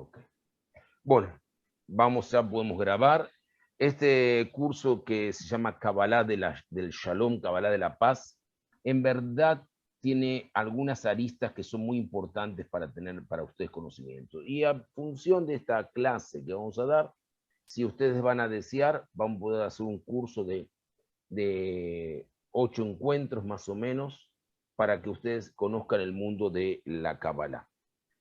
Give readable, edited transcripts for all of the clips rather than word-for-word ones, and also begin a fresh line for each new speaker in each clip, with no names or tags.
Ok. Bueno, ya podemos grabar. Este curso que se llama Kabbalah del Shalom, Kabbalah de la Paz, en verdad tiene algunas aristas que son muy importantes para tener para ustedes conocimiento. Y a función de esta clase que vamos a dar, si ustedes van a desear, van a poder hacer un curso de 8 encuentros más o menos para que ustedes conozcan el mundo de la Kabbalah.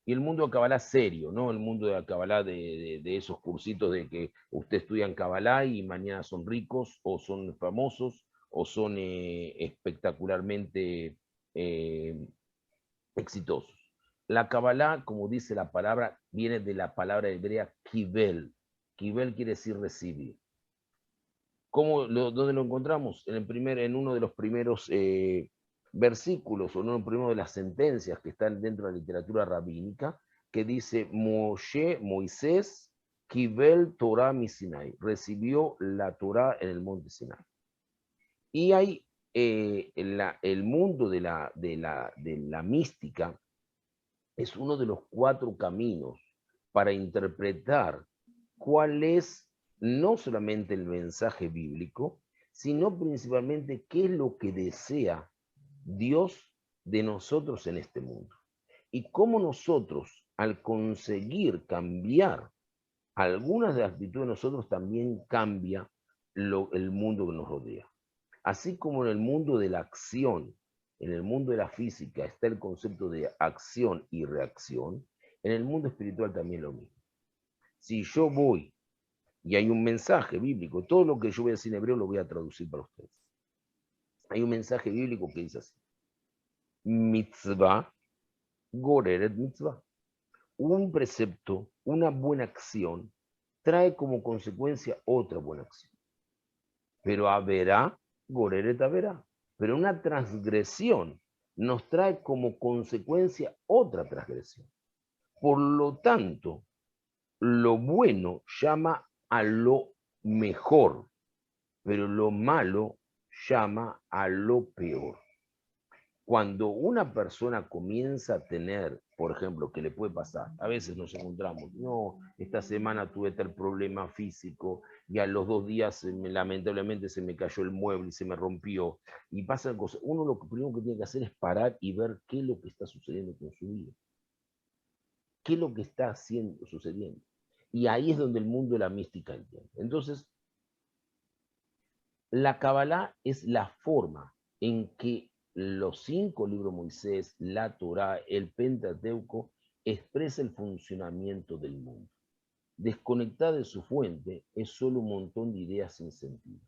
Y el mundo de Kabbalah serio, ¿no? El mundo de la Kabbalah de esos cursitos de que usted estudia en Kabbalah y mañana son ricos, o son famosos, o son espectacularmente eh, exitosos. La Kabbalah, como dice la palabra, viene de la palabra hebrea kibel. Kibel quiere decir recibir. ¿Dónde lo encontramos? En uno de los primeros versículos, o en uno primero de las sentencias que están dentro de la literatura rabínica, que dice, Moisés, Kibel Torah mi Sinai, recibió la Torah en el monte Sinai. Y hay el mundo de la mística, es uno de los 4 caminos para interpretar cuál es no solamente el mensaje bíblico, sino principalmente qué es lo que desea Dios de nosotros en este mundo. Y cómo nosotros, al conseguir cambiar algunas de las actitudes de nosotros, también cambia el mundo que nos rodea. Así como en el mundo de la acción, en el mundo de la física está el concepto de acción y reacción, en el mundo espiritual también lo mismo. Si yo voy y hay un mensaje bíblico, todo lo que yo voy a decir en hebreo lo voy a traducir para ustedes. Hay un mensaje bíblico que dice así: mitzvah goreret mitzvah. Un precepto, una buena acción, trae como consecuencia otra buena acción. Pero haberá goreret haberá. Pero una transgresión nos trae como consecuencia otra transgresión. Por lo tanto, lo bueno llama a lo mejor, pero lo malo llama a lo peor. Cuando una persona comienza a tener, por ejemplo, que le puede pasar, a veces nos encontramos, no, esta semana tuve tal problema físico y a los 2 días lamentablemente se me cayó el mueble y se me rompió, y pasan cosas. Uno lo primero que tiene que hacer es parar y ver qué es lo que está sucediendo con su vida, qué es lo que está sucediendo. Y ahí es donde el mundo de la mística entiende. Entonces, la Kabbalah es la forma en que los 5 libros de Moisés, la Torá, el Pentateuco, expresa el funcionamiento del mundo. Desconectada de su fuente es solo un montón de ideas sin sentido.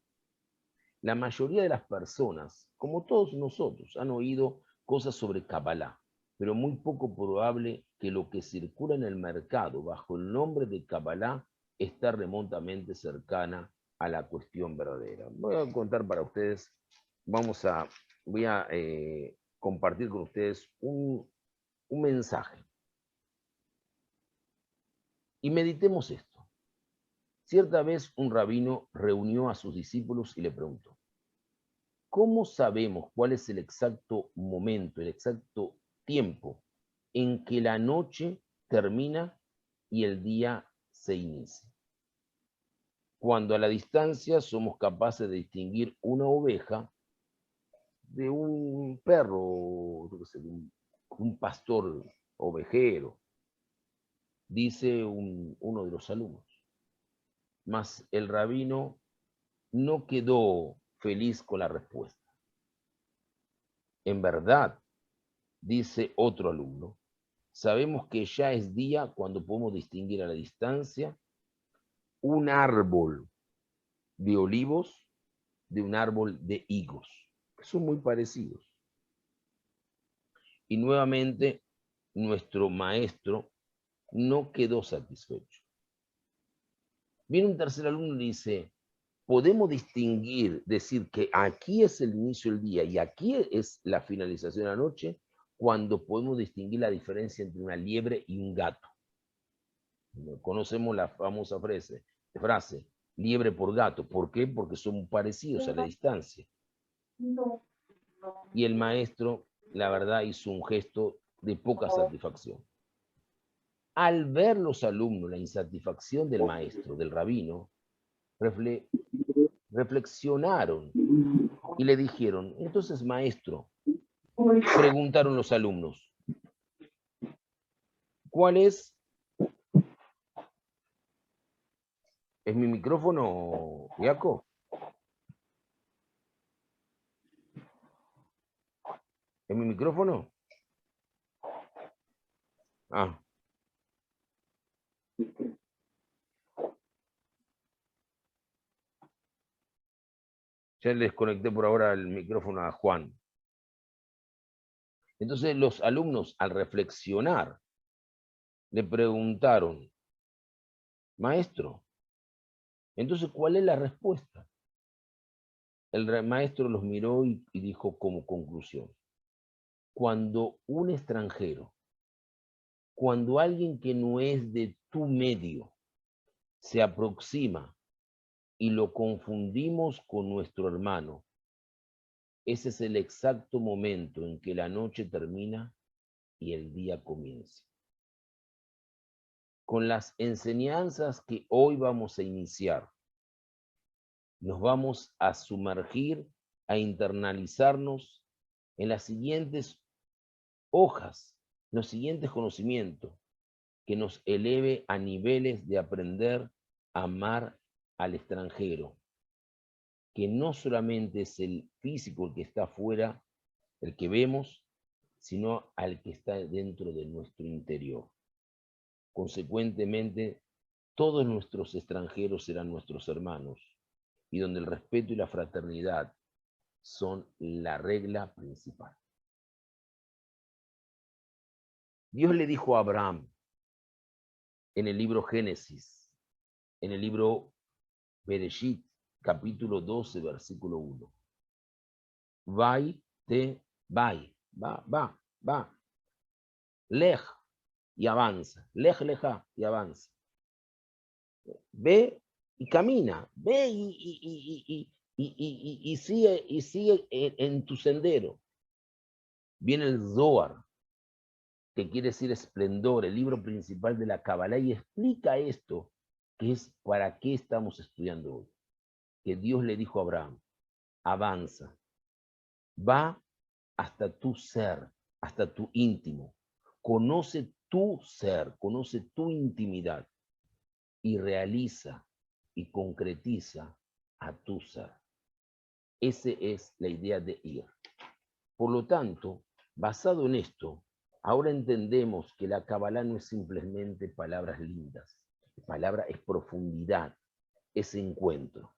La mayoría de las personas, como todos nosotros, han oído cosas sobre Kabbalah, pero muy poco probable que lo que circula en el mercado bajo el nombre de Kabbalah está remotamente cercana a la cuestión verdadera. Voy a contar para ustedes, voy a compartir con ustedes un mensaje. Y meditemos esto. Cierta vez un rabino reunió a sus discípulos y le preguntó: ¿cómo sabemos cuál es el exacto momento, el exacto tiempo en que la noche termina y el día se inicia? Cuando a la distancia somos capaces de distinguir una oveja de un perro, de un pastor ovejero, dice uno de los alumnos. Mas el rabino no quedó feliz con la respuesta. En verdad, dice otro alumno, sabemos que ya es día cuando podemos distinguir a la distancia un árbol de olivos de un árbol de higos, que son muy parecidos. Y nuevamente, nuestro maestro no quedó satisfecho. Viene un tercer alumno y dice: podemos distinguir, decir que aquí es el inicio del día y aquí es la finalización de la noche, cuando podemos distinguir la diferencia entre una liebre y un gato. Conocemos la famosa frase, liebre por gato. ¿Por qué? Porque son parecidos a la distancia. Y el maestro, la verdad, hizo un gesto de poca satisfacción. Al ver los alumnos la insatisfacción del maestro, del rabino, reflexionaron y le dijeron, entonces maestro, preguntaron los alumnos, ¿cuál es? ¿Es mi micrófono, Iaco? ¿Es mi micrófono? Ah. Ya les conecté por ahora el micrófono a Juan. Entonces los alumnos, al reflexionar, le preguntaron, maestro, entonces, ¿cuál es la respuesta? El maestro los miró y dijo como conclusión, cuando un extranjero, cuando alguien que no es de tu medio se aproxima y lo confundimos con nuestro hermano, ese es el exacto momento en que la noche termina y el día comienza. Con las enseñanzas que hoy vamos a iniciar, nos vamos a sumergir, a internalizarnos en las siguientes hojas, los siguientes conocimientos que nos eleve a niveles de aprender a amar al extranjero, que no solamente es el físico el que está afuera, el que vemos, sino al que está dentro de nuestro interior. Consecuentemente, todos nuestros extranjeros serán nuestros hermanos, y donde el respeto y la fraternidad son la regla principal. Dios le dijo a Abraham en el libro Génesis, en el libro Bereshit, capítulo 12, versículo 1. Vai, va. Lej y avanza. Lej, leja y avanza. Ve y camina. Ve y sigue en tu sendero. Viene el Zohar, que quiere decir esplendor, el libro principal de la Kabbalah, y explica esto, que es para qué estamos estudiando hoy. Que Dios le dijo a Abraham, avanza, va hasta tu ser, hasta tu íntimo, conoce tu ser, conoce tu intimidad y realiza y concretiza a tu ser. Esa es la idea de ir. Por lo tanto, basado en esto, ahora entendemos que la Kabbalah no es simplemente palabras lindas. La palabra es profundidad, es encuentro.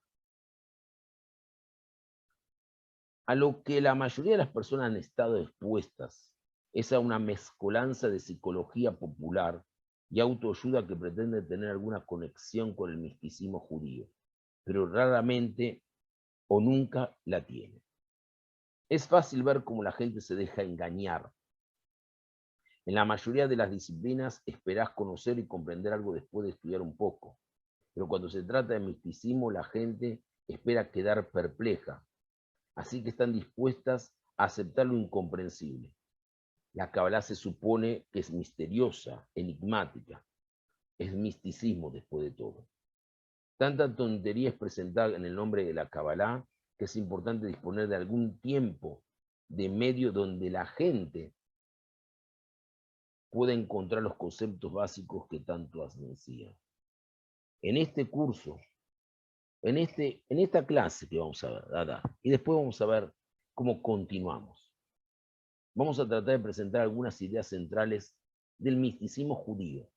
A lo que la mayoría de las personas han estado expuestas es a una mezcolanza de psicología popular y autoayuda que pretende tener alguna conexión con el misticismo judío, pero raramente o nunca la tiene. Es fácil ver cómo la gente se deja engañar. En la mayoría de las disciplinas esperás conocer y comprender algo después de estudiar un poco, pero cuando se trata de misticismo la gente espera quedar perpleja, así que están dispuestas a aceptar lo incomprensible. La Kabbalah se supone que es misteriosa, enigmática, es misticismo después de todo. Tanta tontería es presentada en el nombre de la Kabbalah que es importante disponer de algún tiempo de medio donde la gente pueda encontrar los conceptos básicos que tanto ansían. En este curso, en esta clase que vamos a dar, y después vamos a ver cómo continuamos. Vamos a tratar de presentar algunas ideas centrales del misticismo judío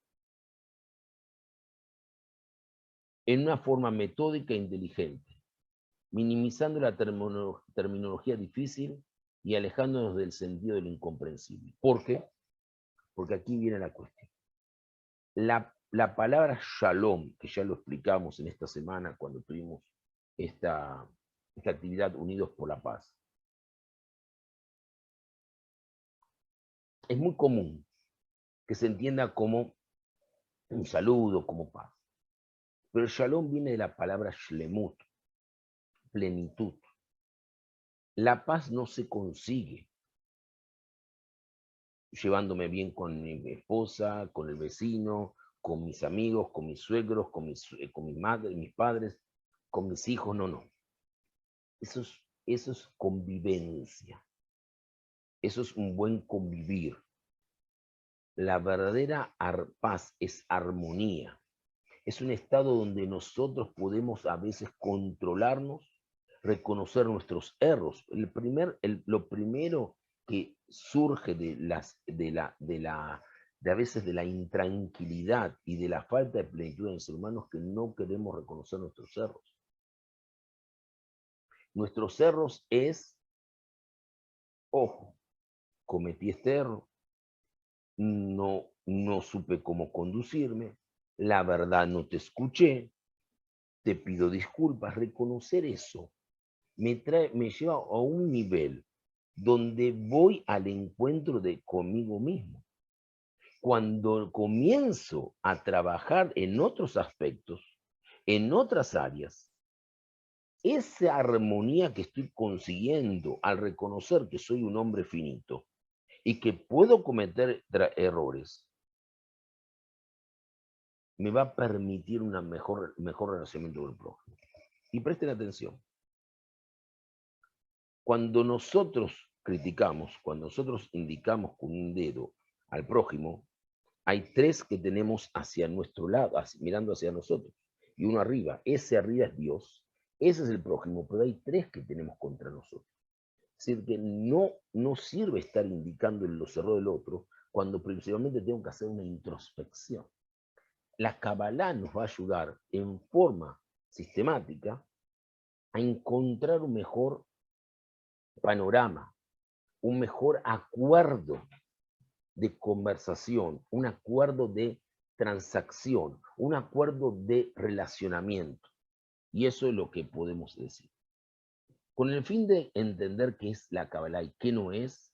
en una forma metódica e inteligente, minimizando la terminología difícil y alejándonos del sentido de lo incomprensible. ¿Por qué? Porque aquí viene la cuestión. La palabra shalom, que ya lo explicamos en esta semana cuando tuvimos esta actividad Unidos por la Paz, es muy común que se entienda como un saludo, como paz. Pero el shalom viene de la palabra shlemut, plenitud. La paz no se consigue llevándome bien con mi esposa, con el vecino, con mis amigos, con mis suegros, con mi madre, mis padres, con mis hijos, no, no. Eso es convivencia, eso es un buen convivir. La verdadera paz es armonía, es un estado donde nosotros podemos a veces controlarnos, reconocer nuestros errores. Lo primero que surge de a veces de la intranquilidad y de la falta de plenitud en el ser humano es que no queremos reconocer nuestros errores. Nuestros errores es, ojo, cometí este error, no supe cómo conducirme, la verdad no te escuché, te pido disculpas. Reconocer eso me lleva a un nivel donde voy al encuentro conmigo mismo. Cuando comienzo a trabajar en otros aspectos, en otras áreas, esa armonía que estoy consiguiendo al reconocer que soy un hombre finito y que puedo cometer errores, me va a permitir un mejor relacionamiento con el prójimo. Y presten atención. Cuando nosotros criticamos, cuando nosotros indicamos con un dedo al prójimo, hay tres que tenemos hacia nuestro lado, mirando hacia nosotros, y uno arriba. Ese arriba es Dios, ese es el prójimo, pero hay tres que tenemos contra nosotros. Es decir, que no sirve estar indicando los errores del otro cuando principalmente tengo que hacer una introspección. La Kabbalah nos va a ayudar en forma sistemática a encontrar un mejor panorama, un mejor acuerdo de conversación, un acuerdo de transacción, un acuerdo de relacionamiento. Y eso es lo que podemos decir. Con el fin de entender qué es la Kabbalah y qué no es,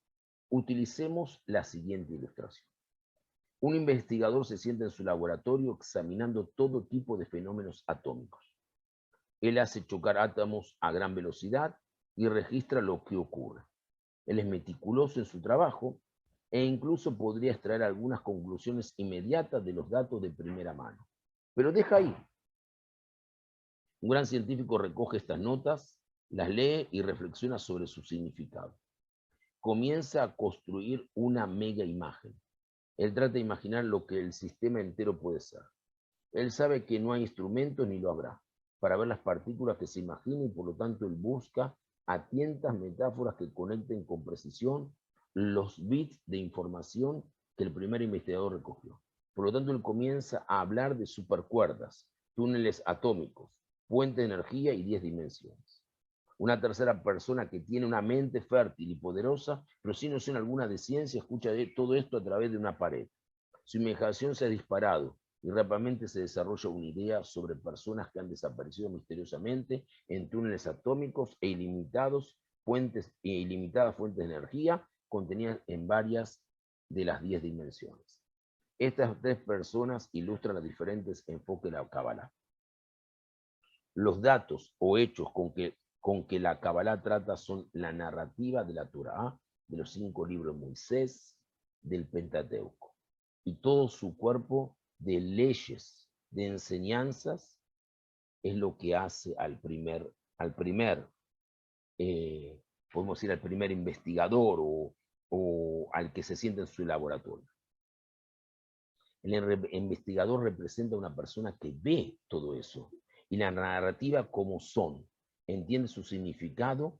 utilicemos la siguiente ilustración. Un investigador se sienta en su laboratorio examinando todo tipo de fenómenos atómicos. Él hace chocar átomos a gran velocidad y registra lo que ocurre. Él es meticuloso en su trabajo e incluso podría extraer algunas conclusiones inmediatas de los datos de primera mano. Pero deja ahí. Un gran científico recoge estas notas, las lee y reflexiona sobre su significado. Comienza a construir una mega imagen. Él trata de imaginar lo que el sistema entero puede ser. Él sabe que no hay instrumentos ni lo habrá para ver las partículas que se imagina y por lo tanto él busca a tientas metáforas que conecten con precisión los bits de información que el primer investigador recogió. Por lo tanto, él comienza a hablar de supercuerdas, túneles atómicos, puentes de energía y 10 dimensiones. Una tercera persona que tiene una mente fértil y poderosa, pero sin noción alguna de ciencia, escucha todo esto a través de una pared. Su imaginación se ha disparado y rápidamente se desarrolla una idea sobre personas que han desaparecido misteriosamente en túneles atómicos e ilimitadas fuentes de energía contenidas en varias de las 10 dimensiones. Estas tres personas ilustran los diferentes enfoques de la Kabbalah. Los datos o hechos con que la Kabbalah trata son la narrativa de la Torah, de los 5 libros de Moisés, del Pentateuco, y todo su cuerpo de leyes, de enseñanzas, es lo que hace podemos decir, al primer investigador o al que se sienta en su laboratorio. El investigador representa a una persona que ve todo eso y la narrativa como son, entiende su significado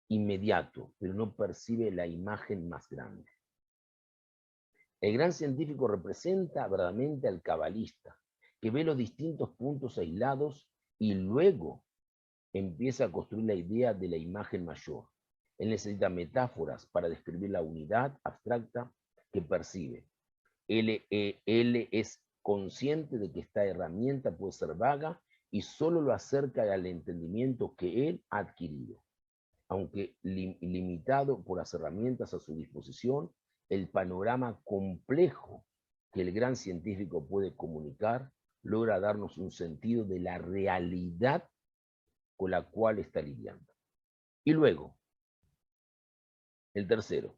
inmediato, pero no percibe la imagen más grande. El gran científico representa verdaderamente al cabalista, que ve los distintos puntos aislados y luego empieza a construir la idea de la imagen mayor. Él necesita metáforas para describir la unidad abstracta que percibe. Él es consciente de que esta herramienta puede ser vaga y solo lo acerca al entendimiento que él ha adquirido. Aunque limitado por las herramientas a su disposición, el panorama complejo que el gran científico puede comunicar logra darnos un sentido de la realidad con la cual está lidiando. Y luego, el tercero,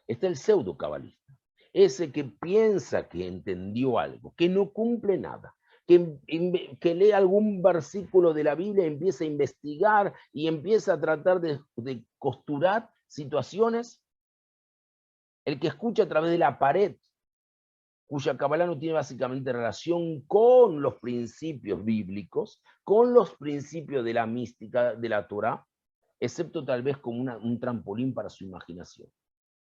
Está el pseudo cabalista, ese que piensa que entendió algo, que no cumple nada, que lee algún versículo de la Biblia, empieza a investigar y empieza a tratar de costurar situaciones. El que escucha a través de la pared, cuya Kabbalah no tiene básicamente relación con los principios bíblicos, con los principios de la mística de la Torah, excepto tal vez como un trampolín para su imaginación.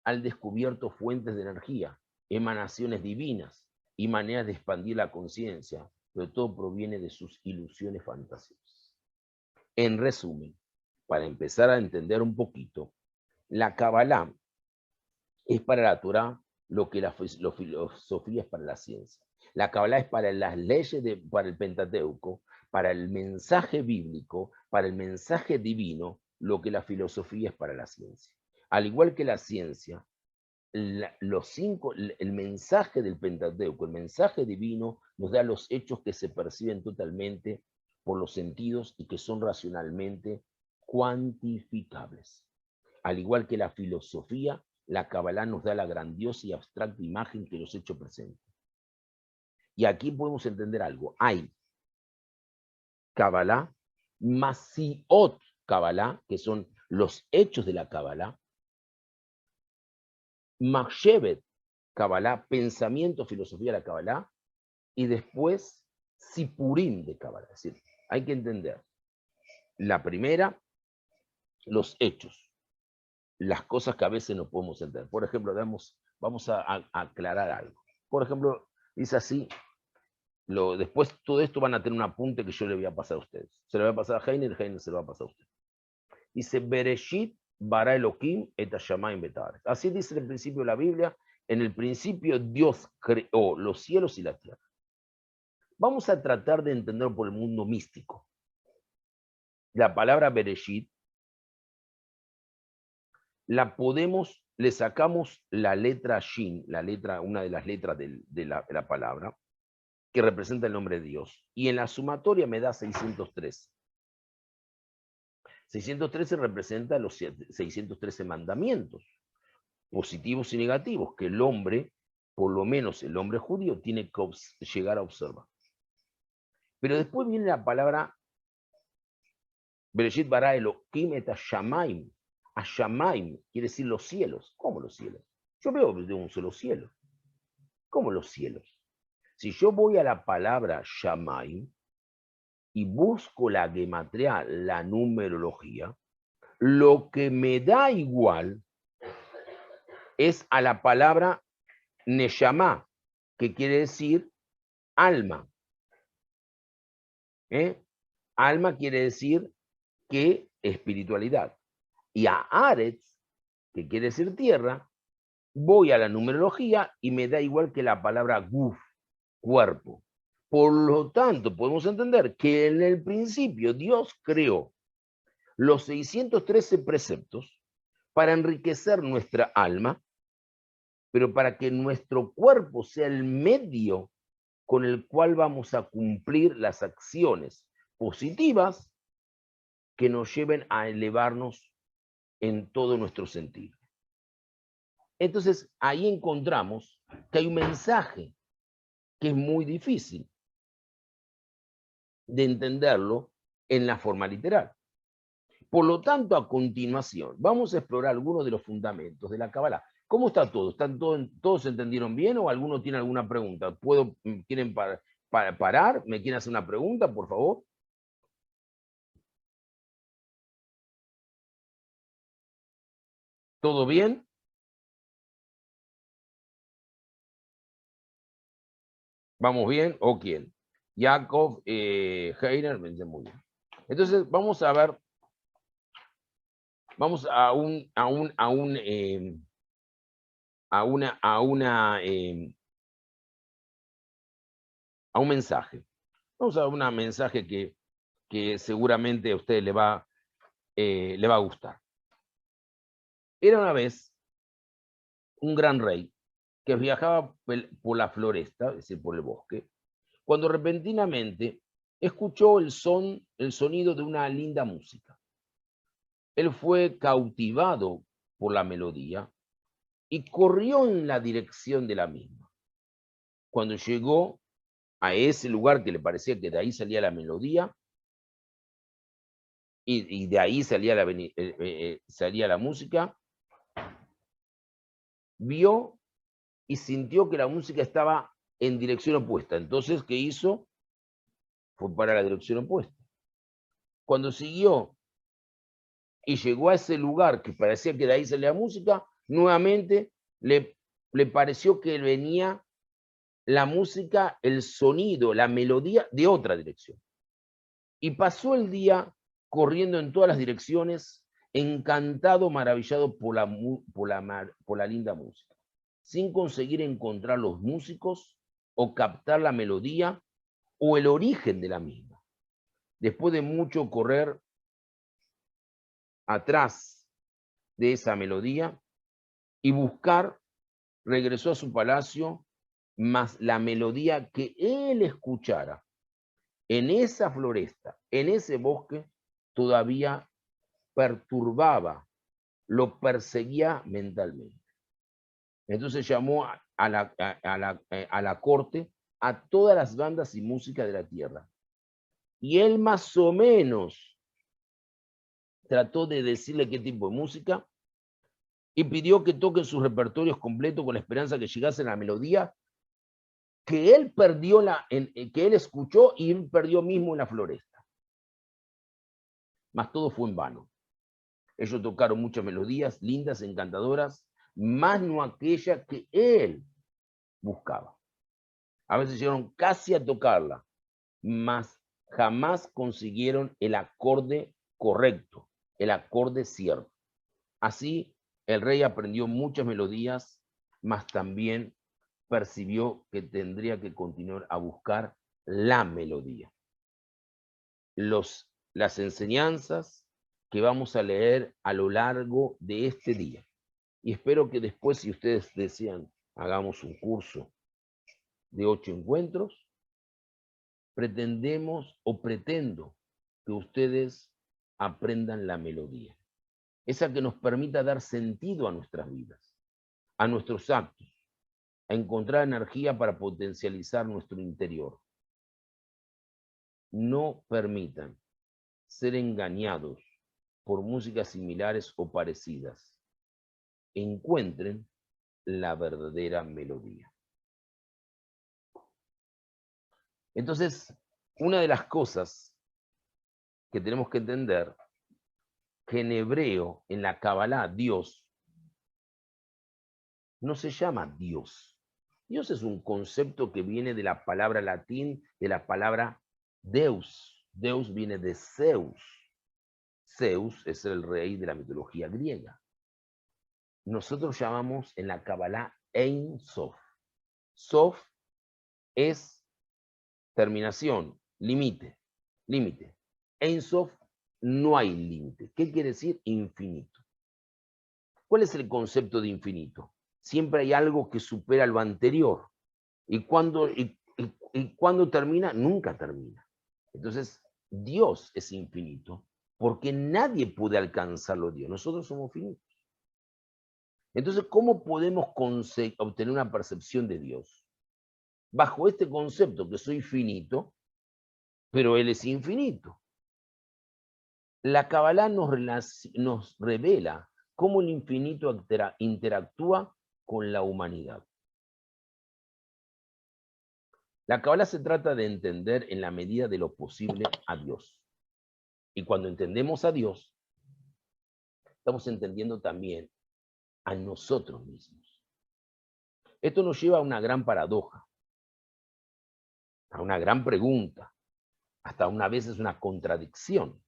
Han descubierto fuentes de energía, emanaciones divinas y maneras de expandir la conciencia, pero todo proviene de sus ilusiones fantasiosas. En resumen, para empezar a entender un poquito, la Kabbalah es para la Torah lo que la filosofía es para la ciencia. La Kabbalah es para las leyes, para el Pentateuco, para el mensaje bíblico, para el mensaje divino, lo que la filosofía es para la ciencia. Al igual que la ciencia, el mensaje del Pentateuco, el mensaje divino, nos da los hechos que se perciben totalmente por los sentidos y que son racionalmente cuantificables. Al igual que la filosofía, la Kabbalah nos da la grandiosa y abstracta imagen que los hechos presentan. Y aquí podemos entender algo. Hay Kabbalah, Masiot Kabbalah, que son los hechos de la Kabbalah, Machshevet Kabbalah, pensamiento, filosofía de la Kabbalah, y después Sipurim de Kabbalah. Es decir, hay que entender la primera, los hechos, las cosas que a veces no podemos entender. Por ejemplo, vamos a aclarar algo. Por ejemplo, dice así, después todo esto van a tener un apunte que yo le voy a pasar a ustedes. Se lo voy a pasar a Heiner se lo va a pasar a usted. Dice, Bereshit bara Elohim et hashamayim betaaretz. Así dice en el principio de la Biblia. En el principio Dios creó los cielos y la tierra. Vamos a tratar de entenderlo por el mundo místico. La palabra Bereshit le sacamos la letra Shin, una de las letras de la palabra, que representa el nombre de Dios. Y en la sumatoria me da 613. 613 representa los 613 mandamientos, positivos y negativos, que el hombre, por lo menos el hombre judío, tiene que llegar a observar. Pero después viene la palabra Bereshit bara Elohim et hashamayim. Hashamayim quiere decir los cielos. ¿Cómo los cielos? Yo veo de un solo cielo. ¿Cómo los cielos? Si yo voy a la palabra Shamayim y busco la gematría, la numerología, lo que me da igual es a la palabra Neshama, que quiere decir alma. Alma quiere decir que espiritualidad. Y a Aretz, que quiere decir tierra, voy a la numerología y me da igual que la palabra Guf, cuerpo. Por lo tanto, podemos entender que en el principio Dios creó los 613 preceptos para enriquecer nuestra alma, pero para que nuestro cuerpo sea el medio con el cual vamos a cumplir las acciones positivas que nos lleven a elevarnos en todo nuestro sentido. Entonces, ahí encontramos que hay un mensaje que es muy difícil de entenderlo en la forma literal. Por lo tanto, a continuación, vamos a explorar algunos de los fundamentos de la Kabbalah. ¿Cómo está todo? ¿Todos entendieron bien o alguno tiene alguna pregunta? ¿Quieren parar? ¿Me quieren hacer una pregunta, por favor? ¿Todo bien? ¿Vamos bien? ¿O quién? Jacob, Heiner, me dice muy bien. Entonces, vamos a ver, vamos a un mensaje. Vamos a un mensaje que seguramente a usted le va a gustar. Era una vez un gran rey que viajaba por la floresta, es decir, por el bosque, cuando repentinamente escuchó el sonido de una linda música. Él fue cautivado por la melodía y corrió en la dirección de la misma. Cuando llegó a ese lugar que le parecía que de ahí salía la melodía, y de ahí salía salía la música, vio y sintió que la música estaba en dirección opuesta. Entonces, ¿qué hizo? Fue para la dirección opuesta. Cuando siguió y llegó a ese lugar que parecía que de ahí salía la música, nuevamente le pareció que venía la música, el sonido, la melodía de otra dirección. Y pasó el día corriendo en todas las direcciones, encantado, maravillado por la linda música, sin conseguir encontrar los músicos o captar la melodía o el origen de la misma. Después de mucho correr atrás de esa melodía y buscar, regresó a su palacio, mas la melodía que él escuchara en esa floresta, en ese bosque, todavía perturbaba, lo perseguía mentalmente. Entonces llamó a la corte a todas las bandas y música de la tierra. Y él más o menos trató de decirle qué tipo de música y pidió que toquen sus repertorios completos con la esperanza que llegase la melodía que él perdió, que él escuchó y él perdió mismo en la floresta. Mas todo fue en vano. Ellos tocaron muchas melodías lindas, encantadoras, más no aquella que él buscaba. A veces llegaron casi a tocarla, mas jamás consiguieron el acorde correcto, el acorde cierto. Así, el rey aprendió muchas melodías, mas también percibió que tendría que continuar a buscar la melodía. Las enseñanzas que vamos a leer a lo largo de este día. Y espero que después, si ustedes desean, hagamos un curso de 8 encuentros. Pretendemos o pretendo que ustedes aprendan la melodía. Esa que nos permita dar sentido a nuestras vidas, a nuestros actos, a encontrar energía para potencializar nuestro interior. No permitan ser engañados por músicas similares o parecidas. Encuentren la verdadera melodía. Entonces, una de las cosas que tenemos que entender, que en hebreo, en la Kabbalah, Dios no se llama Dios. Dios es un concepto que viene de la palabra latín, de la palabra Deus. Deus viene de Zeus. Zeus es el rey de la mitología griega. Nosotros llamamos en la Kabbalah Ein Sof. Sof es terminación, límite, límite. Ein Sof no hay límite. ¿Qué quiere decir? Infinito. ¿Cuál es el concepto de infinito? Siempre hay algo que supera lo anterior. Y cuando termina, nunca termina. Entonces, Dios es infinito, porque nadie puede alcanzarlo Dios. Nosotros somos finitos. Entonces, ¿cómo podemos obtener una percepción de Dios? Bajo este concepto que soy finito, pero Él es infinito. La Kabbalah nos revela cómo el infinito interactúa con la humanidad. La Kabbalah se trata de entender en la medida de lo posible a Dios. Y cuando entendemos a Dios, estamos entendiendo también a nosotros mismos. Esto nos lleva a una gran paradoja, a una gran pregunta, hasta una vez es una contradicción,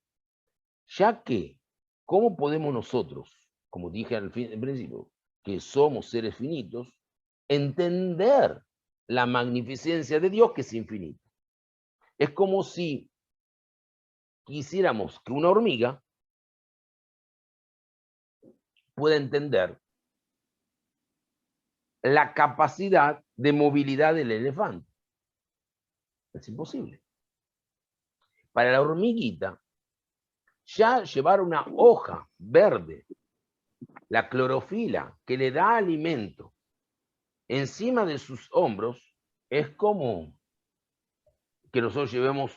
ya que, ¿cómo podemos nosotros, como dije al principio, que somos seres finitos, entender la magnificencia de Dios que es infinito? Es como si quisiéramos que una hormiga pueda entender la capacidad de movilidad del elefante. Es imposible. Para la hormiguita, ya llevar una hoja verde La clorofila que le da alimento encima de sus hombros es como que nosotros llevemos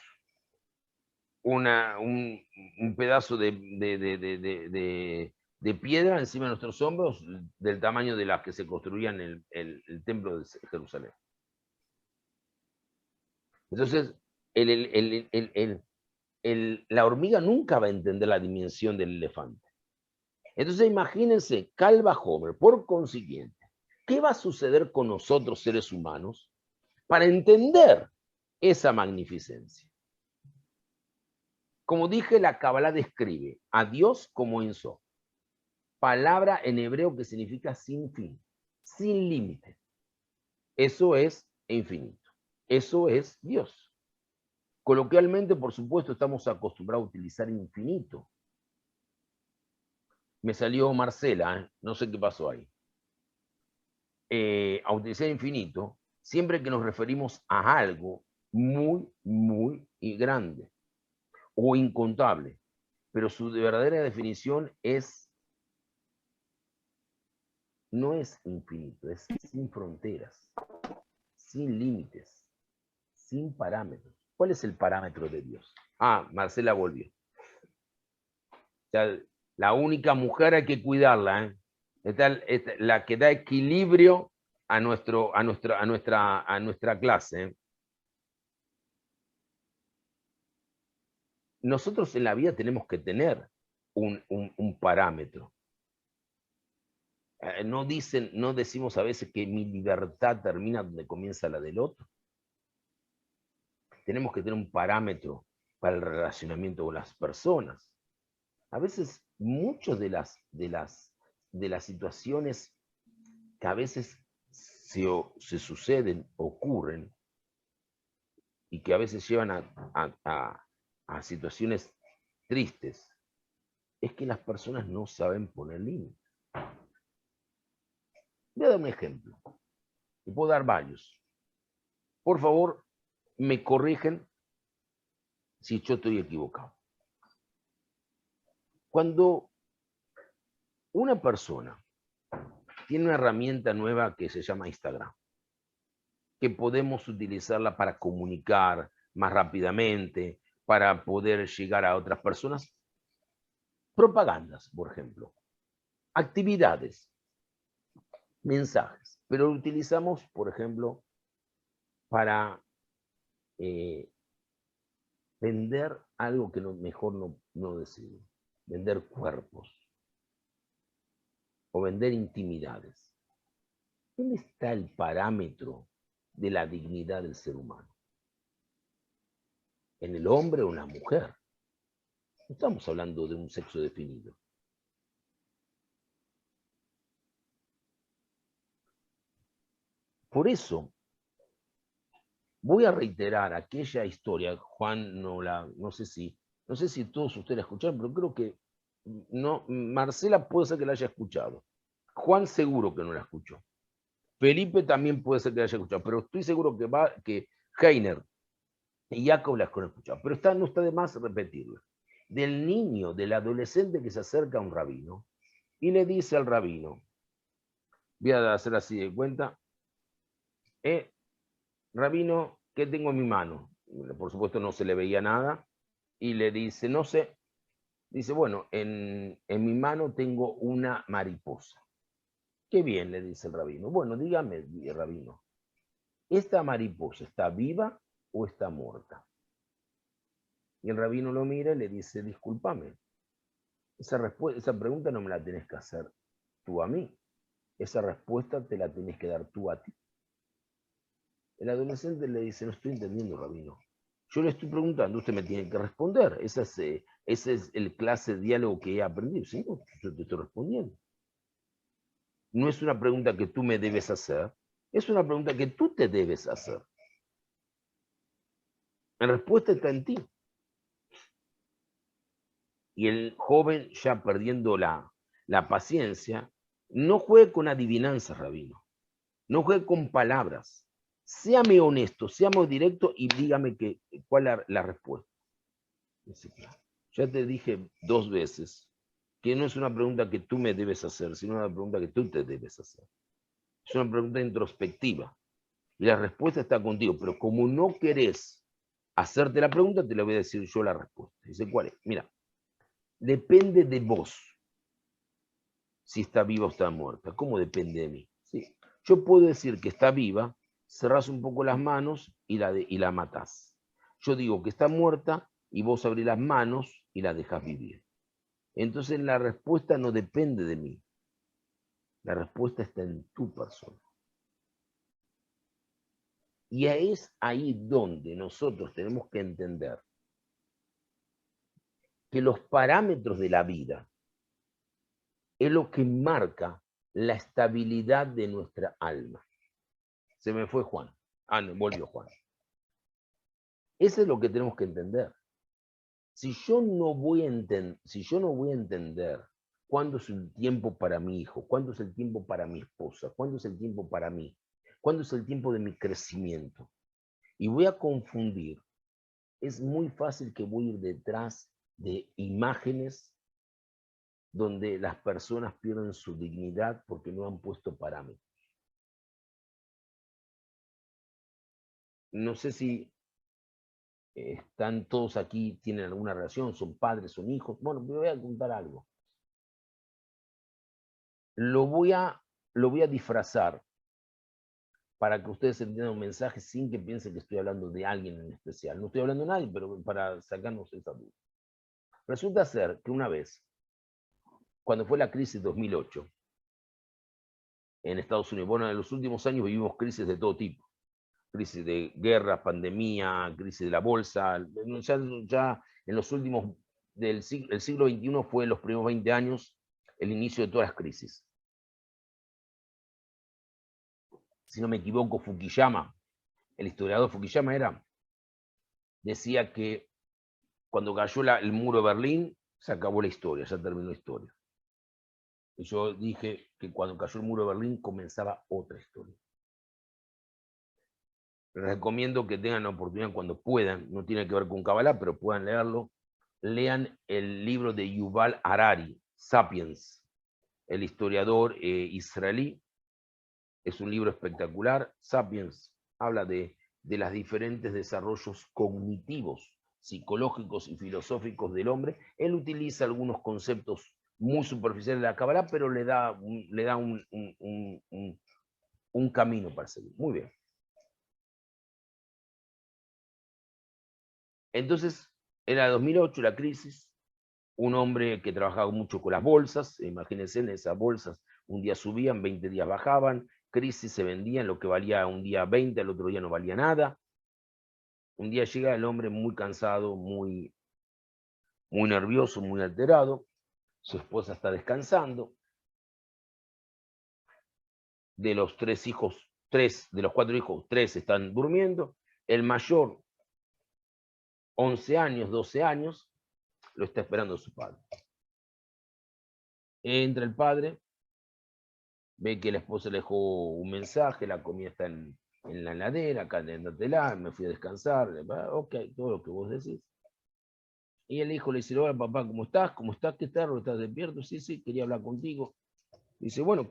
un pedazo de piedra encima de nuestros hombros del tamaño de las que se construían el templo de Jerusalén. Entonces, la hormiga nunca va a entender la dimensión del elefante. Entonces, imagínense, Calva Homer, por consiguiente, ¿qué va a suceder con nosotros seres humanos para entender esa magnificencia? Como dije, la Kabbalah describe a Dios como Ein Sof, palabra en hebreo que significa sin fin, sin límite. Eso es infinito. Eso es Dios. Coloquialmente, por supuesto, estamos acostumbrados a utilizar infinito. Me salió Marcela, no sé qué pasó ahí. A utilizar infinito siempre que nos referimos a algo muy, muy grande o incontable. Pero su verdadera definición no es infinito, es sin fronteras, sin límites, sin parámetros. ¿Cuál es el parámetro de Dios? Ah, Marcela volvió. O sea, la única mujer hay que cuidarla, ¿eh? La que da equilibrio a nuestra clase, ¿eh? Nosotros en la vida tenemos que tener un parámetro. No decimos a veces que mi libertad termina donde comienza la del otro. Tenemos que tener un parámetro para el relacionamiento con las personas. A veces, muchas de las situaciones que a veces se suceden, ocurren, y que a veces llevan a situaciones tristes, es que las personas no saben poner límites. Voy a dar un ejemplo, y puedo dar varios. Por favor, me corrigen si yo estoy equivocado. Cuando una persona tiene una herramienta nueva que se llama Instagram, que podemos utilizarla para comunicar más rápidamente, para poder llegar a otras personas, propagandas, por ejemplo, actividades, mensajes, pero lo utilizamos, por ejemplo, para vender algo que mejor no decir, vender cuerpos o vender intimidades. ¿Dónde está el parámetro de la dignidad del ser humano? ¿En el hombre o en la mujer? No estamos hablando de un sexo definido. Por eso, voy a reiterar aquella historia. Juan no sé si todos ustedes la escucharon, pero creo que no. Marcela puede ser que la haya escuchado. Juan seguro que no la escuchó. Felipe también puede ser que la haya escuchado, pero estoy seguro que Heiner y Jacob la han escuchado. Pero no está de más repetirla. Del niño, del adolescente que se acerca a un rabino y le dice al rabino, voy a hacer así de cuenta, rabino, ¿qué tengo en mi mano? Por supuesto no se le veía nada, y le dice, no sé, dice, bueno, en mi mano tengo una mariposa. Qué bien, le dice el rabino. Bueno, dígame, rabino, ¿esta mariposa está viva o está muerta? Y el rabino lo mira y le dice, discúlpame, esa pregunta no me la tenés que hacer tú a mí, esa respuesta te la tenés que dar tú a ti. El adolescente le dice, no estoy entendiendo, rabino. Yo le estoy preguntando, usted me tiene que responder. Ese es el clase de diálogo que he aprendido. ¿Sí? Yo te estoy respondiendo. No es una pregunta que tú me debes hacer, es una pregunta que tú te debes hacer. La respuesta está en ti. Y el joven, ya perdiendo la paciencia, no juegue con adivinanzas, rabino. No juegue con palabras. Séame honesto, séame directo y dígame cuál es la respuesta. Dice, ya te dije 2 veces que no es una pregunta que tú me debes hacer, sino una pregunta que tú te debes hacer. Es una pregunta introspectiva. Y la respuesta está contigo, pero como no querés hacerte la pregunta, te la voy a decir yo la respuesta. Dice, ¿cuál es? Mira, depende de vos si está viva o está muerta. ¿Cómo depende de mí? ¿Sí? Yo puedo decir que está viva, cerrás un poco las manos y la matás. Yo digo que está muerta y vos abrís las manos y la dejás vivir. Entonces la respuesta no depende de mí. La respuesta está en tu persona. Y es ahí donde nosotros tenemos que entender que los parámetros de la vida es lo que marca la estabilidad de nuestra alma. Se me fue Juan. Ah, no, volvió Juan. Eso es lo que tenemos que entender. Si yo no voy a entender cuándo es el tiempo para mi hijo, cuándo es el tiempo para mi esposa, cuándo es el tiempo para mí, cuándo es el tiempo de mi crecimiento, y voy a confundir, es muy fácil que voy a ir detrás de imágenes donde las personas pierden su dignidad porque no han puesto parámetros. No sé si están todos aquí, tienen alguna relación, son padres, son hijos. Bueno, me voy a contar algo. Lo voy a disfrazar para que ustedes entiendan un mensaje sin que piensen que estoy hablando de alguien en especial. No estoy hablando de nadie, pero para sacarnos esa duda. Resulta ser que una vez, cuando fue la crisis 2008, en Estados Unidos, bueno, en los últimos años vivimos crisis de todo tipo. Crisis de guerra, pandemia, crisis de la bolsa. Ya en los últimos, el siglo XXI fue en los primeros 20 años el inicio de todas las crisis. Si no me equivoco, Fukuyama, el historiador Fukuyama decía que cuando cayó el muro de Berlín, se acabó la historia, ya terminó la historia. Y yo dije que cuando cayó el muro de Berlín comenzaba otra historia. Les recomiendo que tengan la oportunidad cuando puedan, no tiene que ver con Kabbalah, pero puedan leerlo. Lean el libro de Yuval Harari, Sapiens, el historiador israelí. Es un libro espectacular. Sapiens habla de los diferentes desarrollos cognitivos, psicológicos y filosóficos del hombre. Él utiliza algunos conceptos muy superficiales de la Kabbalah, pero le da un camino para seguir. Muy bien. Entonces, era 2008 la crisis, un hombre que trabajaba mucho con las bolsas, imagínense, en esas bolsas un día subían, 20 días bajaban, crisis se vendían, lo que valía un día 20, el otro día no valía nada. Un día llega el hombre muy cansado, muy nervioso, muy alterado, su esposa está descansando, de los 3 hijos, 3 de los 4 hijos, 3 están durmiendo, el mayor, 11 años, 12 años, lo está esperando su padre. Entra el padre, ve que la esposa le dejó un mensaje, la comida está en la heladera, caliéntatela, me fui a descansar, ok, todo lo que vos decís. Y el hijo le dice, hola papá, ¿cómo estás? ¿Cómo estás? ¿Qué tal? ¿Estás despierto? Sí, sí, quería hablar contigo. Dice, bueno,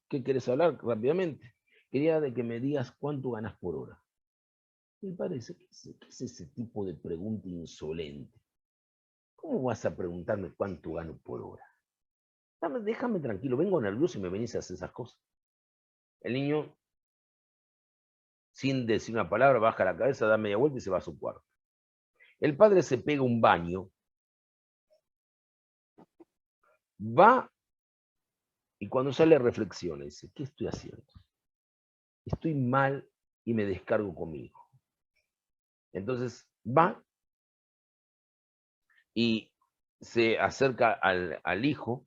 ¿qué querés hablar rápidamente? Quería de que me digas cuánto ganas por hora. Me parece, ¿qué es ese tipo de pregunta insolente? ¿Cómo vas a preguntarme cuánto gano por hora? Déjame tranquilo, vengo nervioso y me venís a hacer esas cosas. El niño, sin decir una palabra, baja la cabeza, da media vuelta y se va a su cuarto. El padre se pega un baño, va y cuando sale reflexiona, dice, ¿qué estoy haciendo? Estoy mal y me descargo conmigo. Entonces va y se acerca al hijo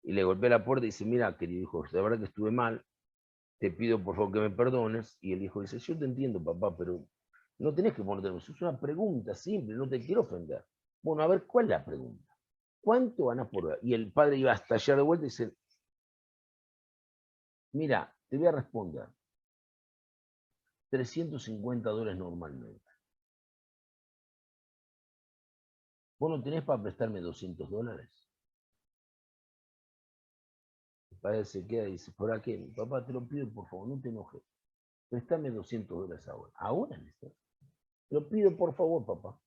y le golpea la puerta y dice, mira, querido hijo, la verdad que estuve mal, te pido por favor que me perdones. Y el hijo dice, yo te entiendo, papá, pero no tenés que ponerte nervioso, es una pregunta simple, no te quiero ofender. Bueno, a ver, ¿cuál es la pregunta? ¿Cuánto ganas por hora? Y el padre iba a estallar de vuelta y dice, mira, te voy a responder, $350 normalmente. ¿Vos no tenés para prestarme $200? padre se queda y dice, ¿por qué? Papá, te lo pido, por favor, no te enojes. Préstame $200 ahora. Ahora, Néstor. Te lo pido, por favor, papá.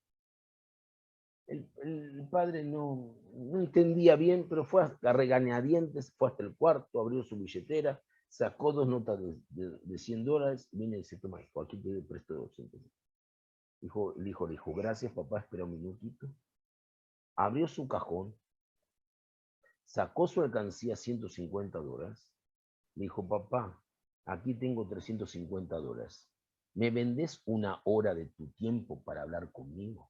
El padre no entendía bien, pero fue a regañadientes, fue hasta el cuarto, abrió su billetera, sacó 2 notas de $100, viene y dice, toma, hijo, aquí te presto 200. El hijo le dijo, gracias, papá, espera un minutito. Abrió su cajón, sacó su alcancía, $150. Le dijo, papá, aquí tengo $350. ¿Me vendés 1 hora de tu tiempo para hablar conmigo?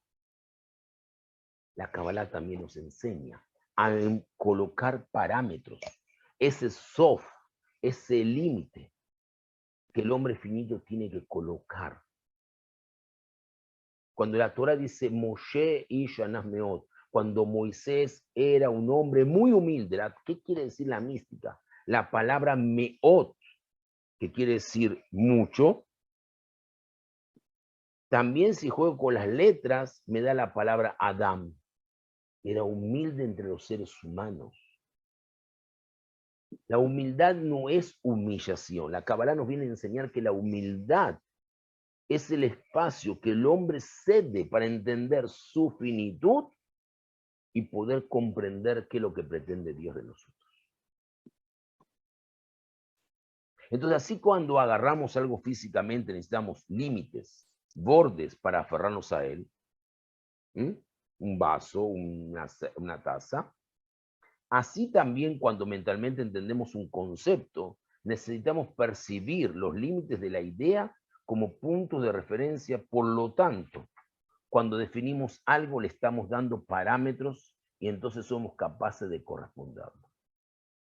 La Kabbalah también nos enseña a colocar parámetros, ese soft, ese límite que el hombre finito tiene que colocar. Cuando la Torah dice Moshe Ish Anás Meot, cuando Moisés era un hombre muy humilde, ¿qué quiere decir la mística? La palabra Meot, que quiere decir mucho, también si juego con las letras, me da la palabra Adam. Era humilde entre los seres humanos. La humildad no es humillación. La Kabbalah nos viene a enseñar que la humildad es el espacio que el hombre cede para entender su finitud y poder comprender qué es lo que pretende Dios de nosotros. Entonces, así cuando agarramos algo físicamente necesitamos límites, bordes para aferrarnos a él. Un vaso, una taza. Así también cuando mentalmente entendemos un concepto, necesitamos percibir los límites de la idea como puntos de referencia. Por lo tanto, cuando definimos algo le estamos dando parámetros y entonces somos capaces de corresponderlo.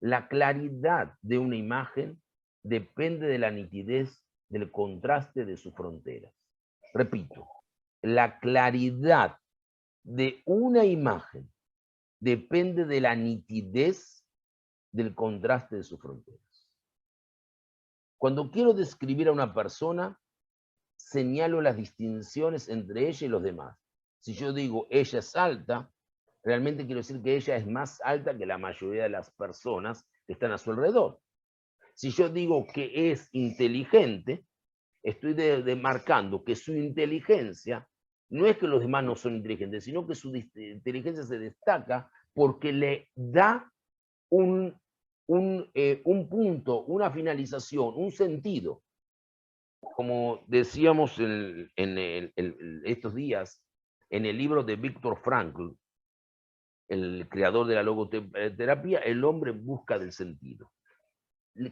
La claridad de una imagen depende de la nitidez del contraste de sus fronteras. Repito, la claridad de una imagen depende de la nitidez del contraste de sus fronteras. Cuando quiero describir a una persona, señalo las distinciones entre ella y los demás. Si yo digo ella es alta, realmente quiero decir que ella es más alta que la mayoría de las personas que están a su alrededor. Si yo digo que es inteligente, estoy demarcando que su inteligencia no es que los demás no son inteligentes, sino que su inteligencia se destaca porque le da un punto, una finalización, un sentido. Como decíamos estos días, en el libro de Viktor Frankl, el creador de la logoterapia, el hombre en busca del sentido.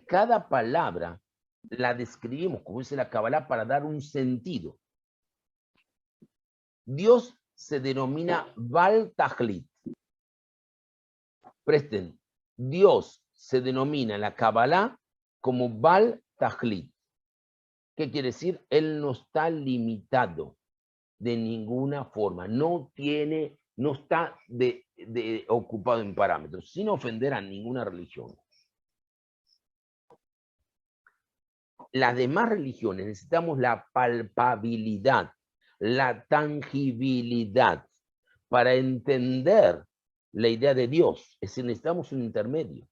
Cada palabra la describimos, como dice la Kabbalah, para dar un sentido. Dios se denomina Bal Tajlit. Presten, Dios se denomina en la Kabbalah como Bal Tajlit. ¿Qué quiere decir? Él no está limitado de ninguna forma, no está ocupado en parámetros, sin ofender a ninguna religión. Las demás religiones necesitamos la palpabilidad, la tangibilidad para entender la idea de Dios. Es decir, necesitamos un intermedio.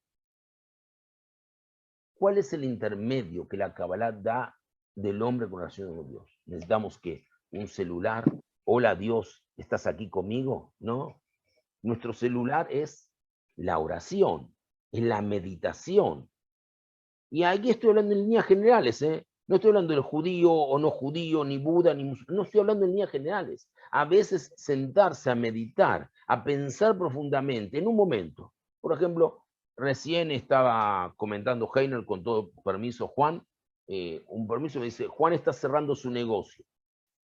¿Cuál es el intermedio que la Kabbalah da del hombre con relación con Dios? Necesitamos que un celular, hola Dios, ¿estás aquí conmigo? No. Nuestro celular es la oración, es la meditación. Y aquí estoy hablando en líneas generales, ¿eh? No estoy hablando del judío o no judío, ni Buda, ni musulmán. No estoy hablando en líneas generales. A veces sentarse a meditar, a pensar profundamente en un momento. Por ejemplo, recién estaba comentando Heiner, con todo permiso, Juan, un permiso me dice, Juan está cerrando su negocio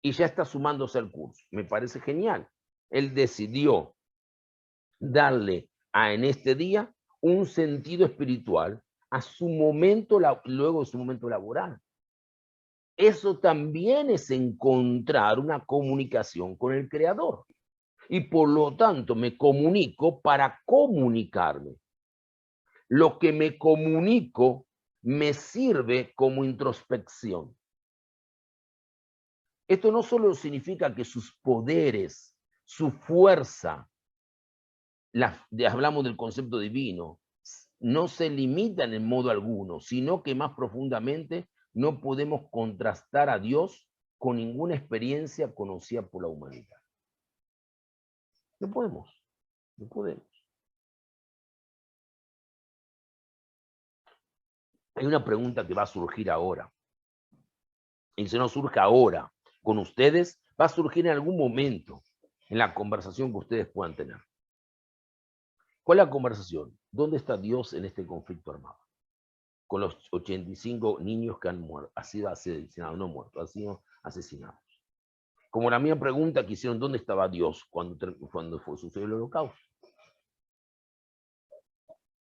y ya está sumándose al curso. Me parece genial. Él decidió darle en este día un sentido espiritual a su momento, luego de su momento laboral. Eso también es encontrar una comunicación con el Creador. Y por lo tanto me comunico para comunicarme. Lo que me comunico me sirve como introspección. Esto no solo significa que sus poderes, su fuerza, hablamos del concepto divino, no se limitan en modo alguno, sino que más profundamente no podemos contrastar a Dios con ninguna experiencia conocida por la humanidad. No podemos, no podemos. Hay una pregunta que va a surgir ahora. Y si no surge ahora con ustedes, va a surgir en algún momento en la conversación que ustedes puedan tener. ¿Cuál es la conversación? ¿Dónde está Dios en este conflicto armado? Con los 85 niños que han muerto, han sido asesinados, no muertos, han sido asesinados. Como la misma pregunta que hicieron, ¿dónde estaba Dios cuando sucedió el Holocausto?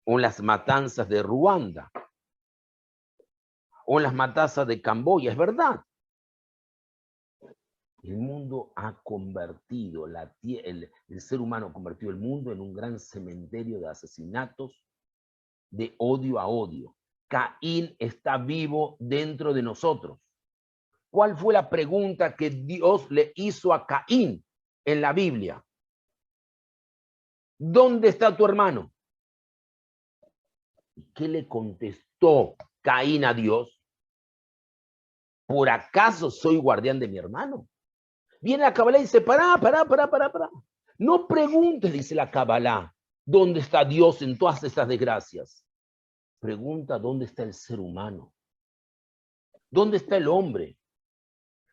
O en las matanzas de Ruanda, o en las matanzas de Camboya, es verdad. El mundo ha convertido, el ser humano ha convertido el mundo en un gran cementerio de asesinatos, de odio a odio. Caín está vivo dentro de nosotros. ¿Cuál fue la pregunta que Dios le hizo a Caín en la Biblia? ¿Dónde está tu hermano? ¿Y qué le contestó Caín a Dios? ¿Por acaso soy guardián de mi hermano? Viene la Kabbalah y dice, pará. No preguntes, dice la Kabbalah, ¿dónde está Dios en todas estas desgracias? Pregunta, ¿dónde está el ser humano? ¿Dónde está el hombre?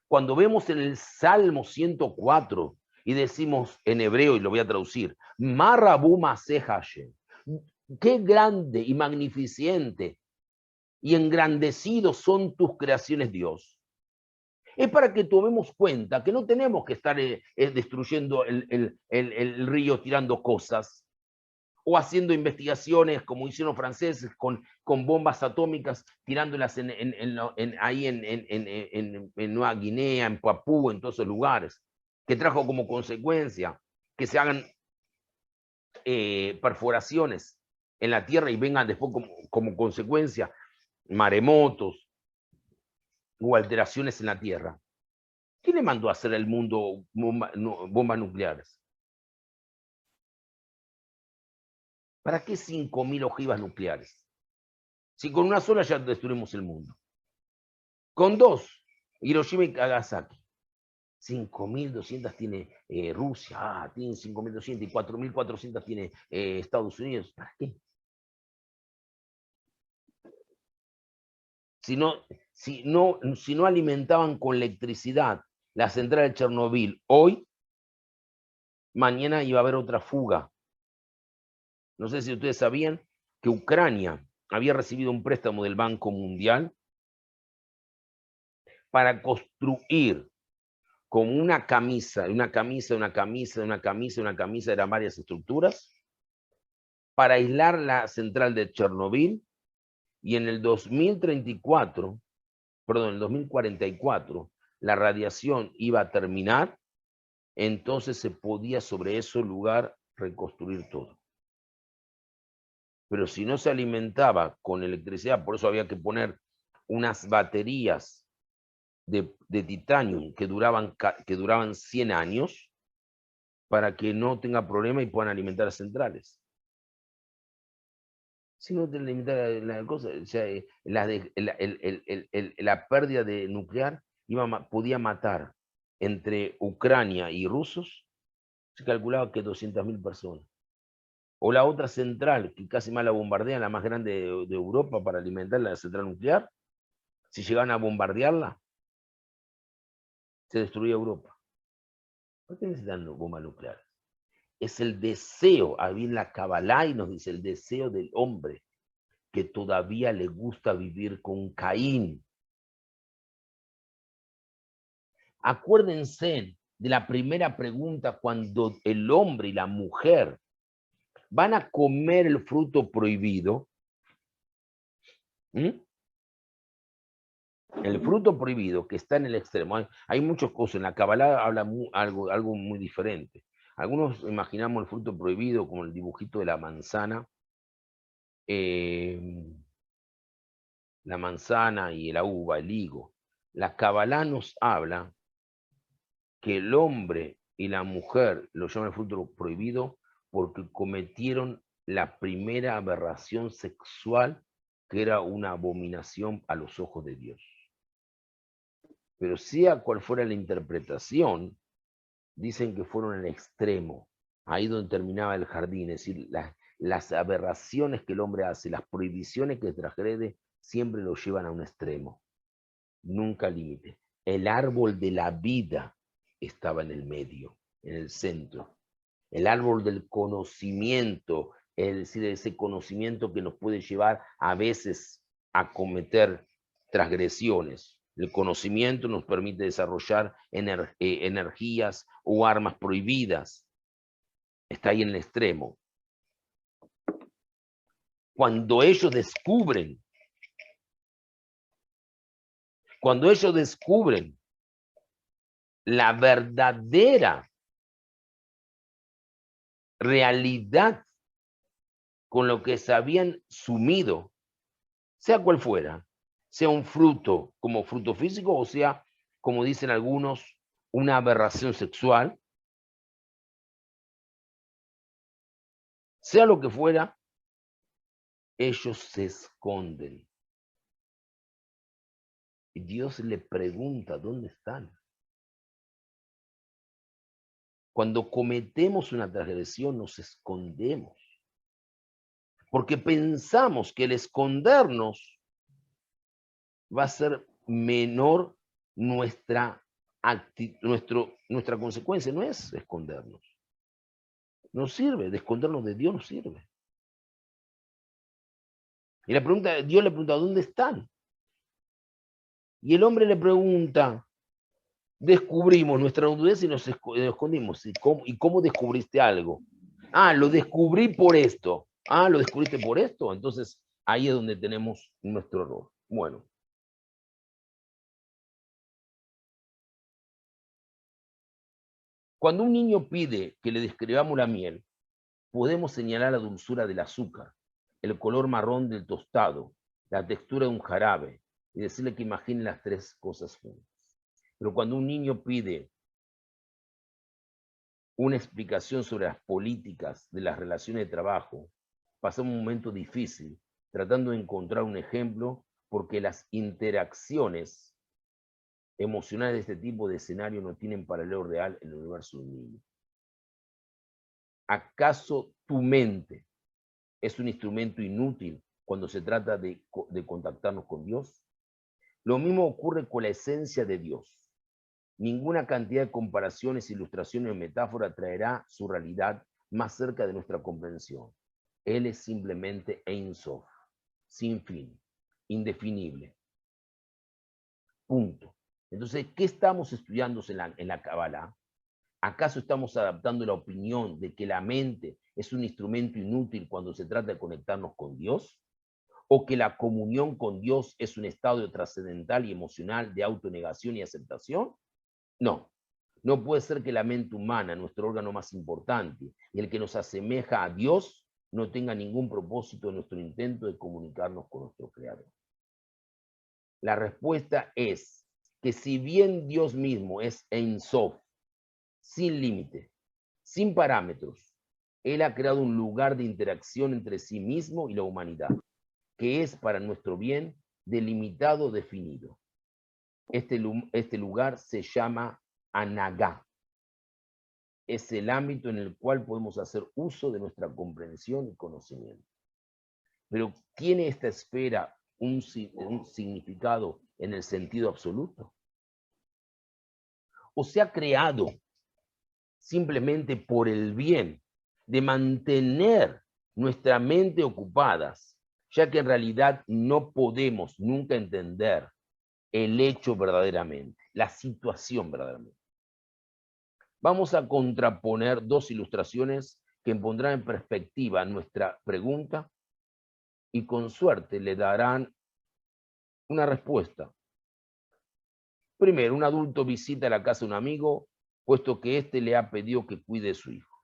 Cuando vemos en el Salmo 104 y decimos en hebreo, y lo voy a traducir, Marabu Maseh Hashem, qué grande y magnificente y engrandecidos son tus creaciones, Dios. Es para que tomemos cuenta que no tenemos que estar destruyendo el río tirando cosas o haciendo investigaciones como hicieron los franceses con bombas atómicas tirándolas ahí en Nueva Guinea, en Papúa, en todos esos lugares, que trajo como consecuencia que se hagan perforaciones en la tierra y vengan después como consecuencia maremotos o alteraciones en la tierra. ¿Quién le mandó a hacer al mundo bombas nucleares? ¿Para qué 5.000 ojivas nucleares? Si con una sola ya destruimos el mundo. Con dos, Hiroshima y Nagasaki. 5.200 tiene Rusia, tiene 5.200 y 4.400 tiene Estados Unidos. ¿Para qué? Si no alimentaban con electricidad la central de Chernobyl hoy, mañana iba a haber otra fuga. No sé si ustedes sabían que Ucrania había recibido un préstamo del Banco Mundial para construir como una camisa, eran varias estructuras, para aislar la central de Chernobyl, y en el 2044, la radiación iba a terminar, entonces se podía sobre ese lugar reconstruir todo. Pero si no se alimentaba con electricidad, por eso había que poner unas baterías de titanio que duraban 100 años para que no tenga problema y puedan alimentar las centrales. Si no te alimentar la cosa, o sea, la pérdida de nuclear podía matar entre Ucrania y rusos, se calculaba que 200.000 personas. O la otra central, que casi más la bombardean, la más grande de Europa para alimentar la central nuclear, si llegaban a bombardearla, se destruía Europa. ¿Por qué necesitan bombas nucleares? Es el deseo, ahí en la Kabbalah y nos dice el deseo del hombre, que todavía le gusta vivir con Caín. Acuérdense de la primera pregunta cuando el hombre y la mujer van a comer el fruto prohibido. El fruto prohibido que está en el extremo. Hay muchas cosas. En la Kabbalah habla algo muy diferente. Algunos imaginamos el fruto prohibido como el dibujito de la manzana. La manzana y la uva, el higo. La Kabbalah nos habla que el hombre y la mujer lo llaman el fruto prohibido porque cometieron la primera aberración sexual que era una abominación a los ojos de Dios. Pero sea cual fuera la interpretación, dicen que fueron al extremo, ahí donde terminaba el jardín, es decir, las aberraciones que el hombre hace, las prohibiciones que transgrede, siempre lo llevan a un extremo, nunca al límite. El árbol de la vida estaba en el medio, en el centro. El árbol del conocimiento, es decir, ese conocimiento que nos puede llevar a veces a cometer transgresiones. El conocimiento nos permite desarrollar energías o armas prohibidas. Está ahí en el extremo. Cuando ellos descubren la verdadera realidad con lo que se habían sumido, sea cual fuera, sea un fruto como fruto físico o sea, como dicen algunos, una aberración sexual, sea lo que fuera, ellos se esconden. Y Dios le pregunta, ¿dónde están? Cuando cometemos una transgresión nos escondemos, porque pensamos que el escondernos va a ser menor nuestra consecuencia, no es escondernos. No sirve, de escondernos de Dios no sirve. Y Dios le pregunta, ¿dónde están? Y el hombre le pregunta, descubrimos nuestra nudez y nos escondimos. ¿Y cómo descubriste algo? Ah, lo descubrí por esto. Ah, ¿lo descubriste por esto? Entonces, ahí es donde tenemos nuestro error. Bueno. Cuando un niño pide que le describamos la miel, podemos señalar la dulzura del azúcar, el color marrón del tostado, la textura de un jarabe, y decirle que imagine las tres cosas juntas. Pero cuando un niño pide una explicación sobre las políticas de las relaciones de trabajo, pasa un momento difícil tratando de encontrar un ejemplo porque las interacciones emocionales de este tipo de escenario no tienen paralelo real en el universo de un niño. ¿Acaso tu mente es un instrumento inútil cuando se trata de contactarnos con Dios? Lo mismo ocurre con la esencia de Dios. Ninguna cantidad de comparaciones, ilustraciones o metáforas traerá su realidad más cerca de nuestra comprensión. Él es simplemente Ein Sof, sin fin, indefinible. Punto. Entonces, ¿qué estamos estudiando en la Kabbalah? ¿Acaso estamos adaptando la opinión de que la mente es un instrumento inútil cuando se trata de conectarnos con Dios? ¿O que la comunión con Dios es un estado trascendental y emocional de autonegación y aceptación? No. No puede ser que la mente humana, nuestro órgano más importante y el que nos asemeja a Dios, no tenga ningún propósito en nuestro intento de comunicarnos con nuestro Creador. La respuesta es que si bien Dios mismo es Ein Sof, sin límite, sin parámetros, Él ha creado un lugar de interacción entre sí mismo y la humanidad, que es para nuestro bien delimitado, definido. Este lugar se llama Anagá. Es el ámbito en el cual podemos hacer uso de nuestra comprensión y conocimiento. Pero ¿tiene esta esfera un significado en el sentido absoluto? ¿O se ha creado simplemente por el bien de mantener nuestra mente ocupadas, ya que en realidad no podemos nunca entender el hecho verdaderamente, la situación verdaderamente? Vamos a contraponer dos ilustraciones que pondrán en perspectiva nuestra pregunta y con suerte le darán una respuesta. Primero, un adulto visita la casa de un amigo, puesto que éste le ha pedido que cuide de su hijo.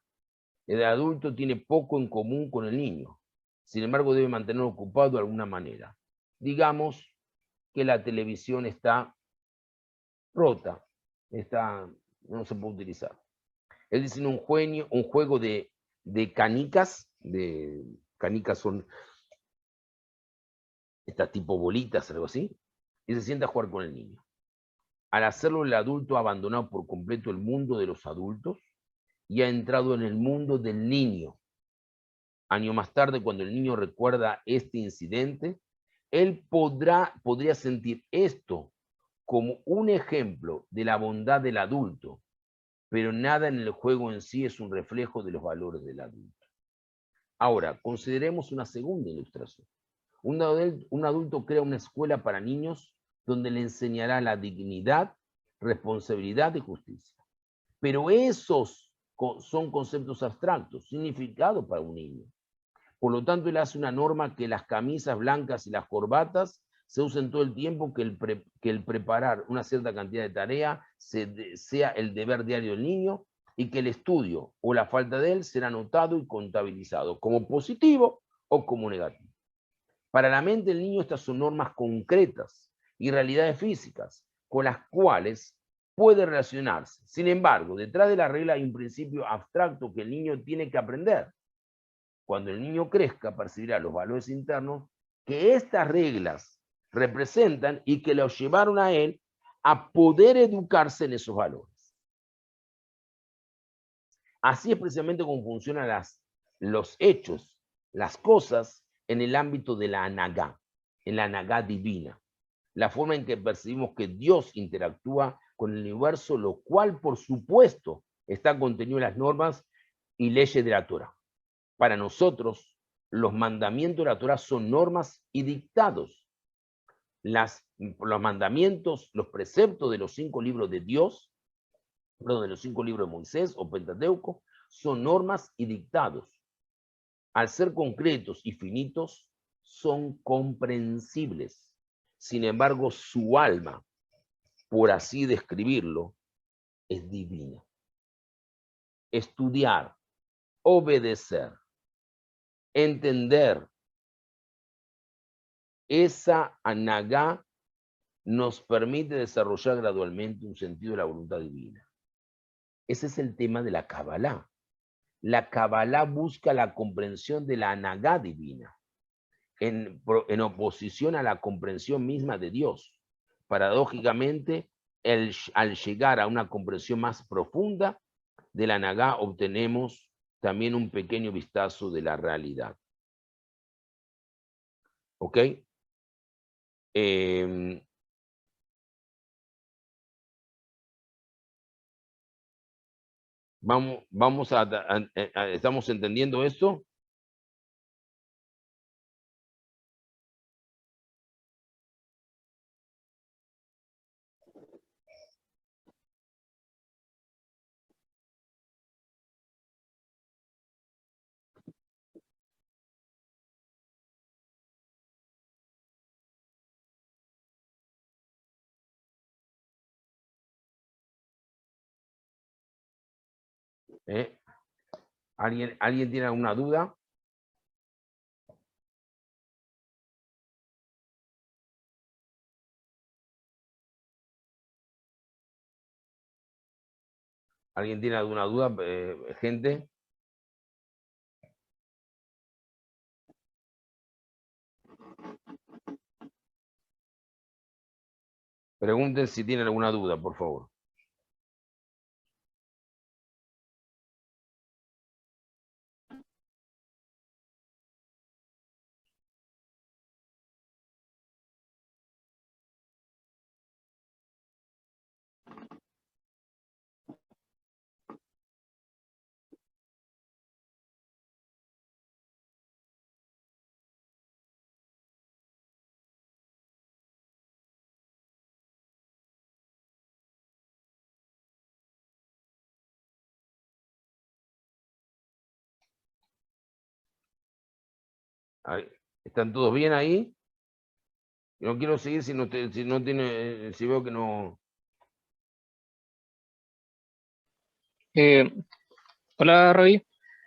El adulto tiene poco en común con el niño, sin embargo debe mantenerlo ocupado de alguna manera. Digamos que la televisión está rota, no se puede utilizar. Él diseña un juego de canicas canicas son estas tipo bolitas, algo así, y se sienta a jugar con el niño. Al hacerlo, el adulto ha abandonado por completo el mundo de los adultos y ha entrado en el mundo del niño. Años más tarde, cuando el niño recuerda este incidente, él podría sentir esto como un ejemplo de la bondad del adulto, pero nada en el juego en sí es un reflejo de los valores del adulto. Ahora, consideremos una segunda ilustración. Un adulto crea una escuela para niños donde le enseñará la dignidad, responsabilidad y justicia. Pero esos son conceptos abstractos, significados para un niño. Por lo tanto, él hace una norma que las camisas blancas y las corbatas se usen todo el tiempo, que el preparar una cierta cantidad de tarea sea el deber diario del niño, y que el estudio o la falta de él será notado y contabilizado como positivo o como negativo. Para la mente del niño estas son normas concretas y realidades físicas con las cuales puede relacionarse. Sin embargo, detrás de la regla hay un principio abstracto que el niño tiene que aprender. Cuando el niño crezca, percibirá los valores internos que estas reglas representan y que lo llevaron a él a poder educarse en esos valores. Así es precisamente como funcionan los hechos, las cosas en el ámbito de la anagá, en la anagá divina. La forma en que percibimos que Dios interactúa con el universo, lo cual, por supuesto, está contenido en las normas y leyes de la Torah. Para nosotros, los mandamientos de la Torah son normas y dictados. Los mandamientos, los preceptos de los 5 libros de Dios, perdón, de los 5 libros de Moisés o Pentateuco, son normas y dictados. Al ser concretos y finitos, son comprensibles. Sin embargo, su alma, por así describirlo, es divina. Estudiar, obedecer, entender esa anagá nos permite desarrollar gradualmente un sentido de la voluntad divina. Ese es el tema de la Kabbalah. La Kabbalah busca la comprensión de la anagá divina, en oposición a la comprensión misma de Dios. Paradójicamente, al llegar a una comprensión más profunda de la anagá, obtenemos también un pequeño vistazo de la realidad. ¿Ok? ¿Estamos entendiendo esto? ¿Alguien tiene alguna duda? ¿Alguien tiene alguna duda, gente? Pregunten si tienen alguna duda, por favor. ¿Están todos bien ahí? No quiero seguir si no tiene, si veo que no.
Hola, Roy.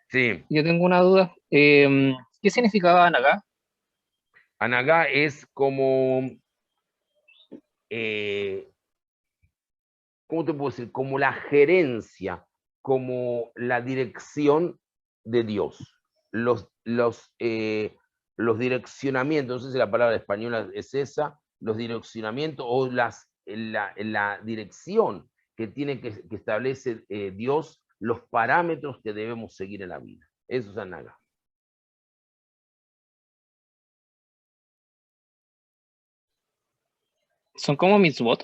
Sí,
Yo tengo una duda. ¿Qué significaba Naga?
Anagá es como, ¿cómo te puedo decir? Como la gerencia, como la dirección de Dios. los direccionamientos, no sé si la palabra española es esa, los direccionamientos o la dirección que tiene que establece Dios, los parámetros que debemos seguir en la vida. Eso es Anaga.
¿Son como mitzvot?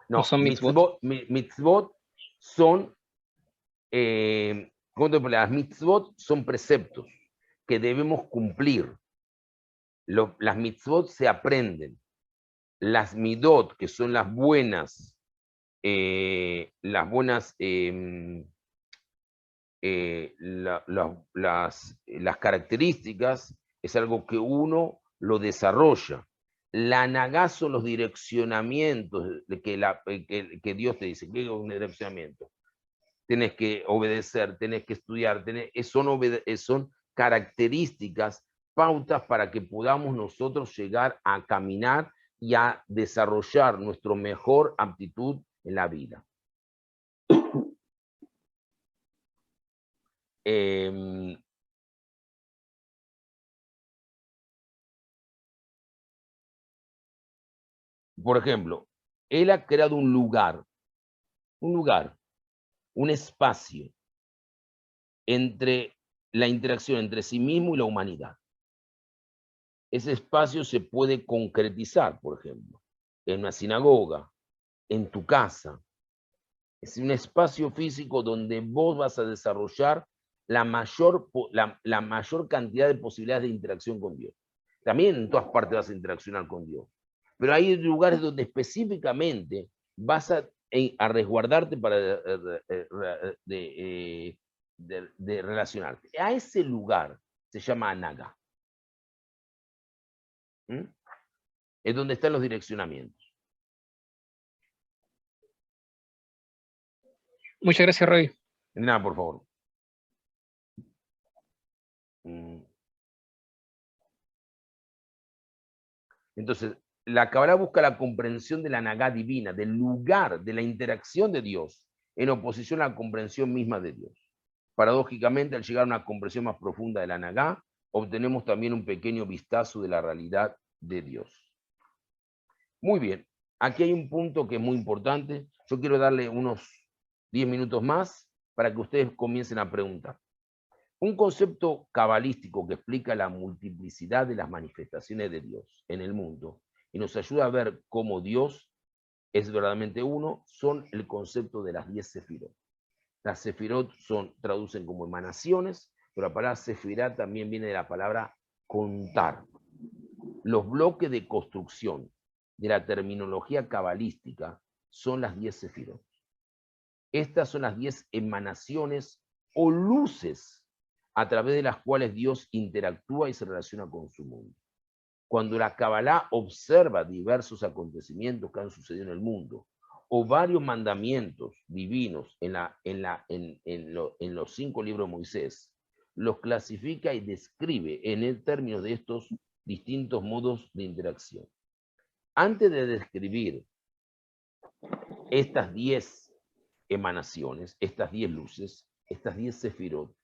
¿O
No,
son mitzvot?
mitzvot son, las mitzvot son preceptos que debemos cumplir. Las mitzvot se aprenden. Las midot, que son las buenas, las características, es algo que uno lo desarrolla. La nagá son los direccionamientos que Dios te dice. ¿Qué es un direccionamiento? Tenés que obedecer, tenés que estudiar, son características, pautas para que podamos nosotros llegar a caminar y a desarrollar nuestra mejor aptitud en la vida. Por ejemplo, él ha creado un lugar, un espacio entre la interacción entre sí mismo y la humanidad. Ese espacio se puede concretizar, por ejemplo, en una sinagoga, en tu casa. Es un espacio físico donde vos vas a desarrollar la mayor cantidad de posibilidades de interacción con Dios. También en todas partes vas a interaccionar con Dios. Pero hay lugares donde específicamente vas a resguardarte para de relacionarte. A ese lugar se llama Anaga. ¿Mm? Es donde están los direccionamientos.
Muchas gracias, Roy.
Nada, por favor. Entonces, la Kabbalah busca la comprensión de la Nagá divina, del lugar, de la interacción de Dios, en oposición a la comprensión misma de Dios. Paradójicamente, al llegar a una comprensión más profunda de la Nagá, obtenemos también un pequeño vistazo de la realidad de Dios. Muy bien, aquí hay un punto que es muy importante. Yo quiero darle unos 10 minutos más para que ustedes comiencen a preguntar. Un concepto cabalístico que explica la multiplicidad de las manifestaciones de Dios en el mundo y nos ayuda a ver cómo Dios es verdaderamente uno, son el concepto de las 10 sefirot. Las sefirot traducen como emanaciones, pero la palabra sefirá también viene de la palabra contar. Los bloques de construcción de la terminología cabalística son las 10 sefirot. Estas son las 10 emanaciones o luces a través de las cuales Dios interactúa y se relaciona con su mundo. Cuando la Kabbalah observa diversos acontecimientos que han sucedido en el mundo, o varios mandamientos divinos en los 5 libros de Moisés, los clasifica y describe en términos de estos distintos modos de interacción. Antes de describir estas 10 emanaciones, estas 10 luces, estas 10 sefirot,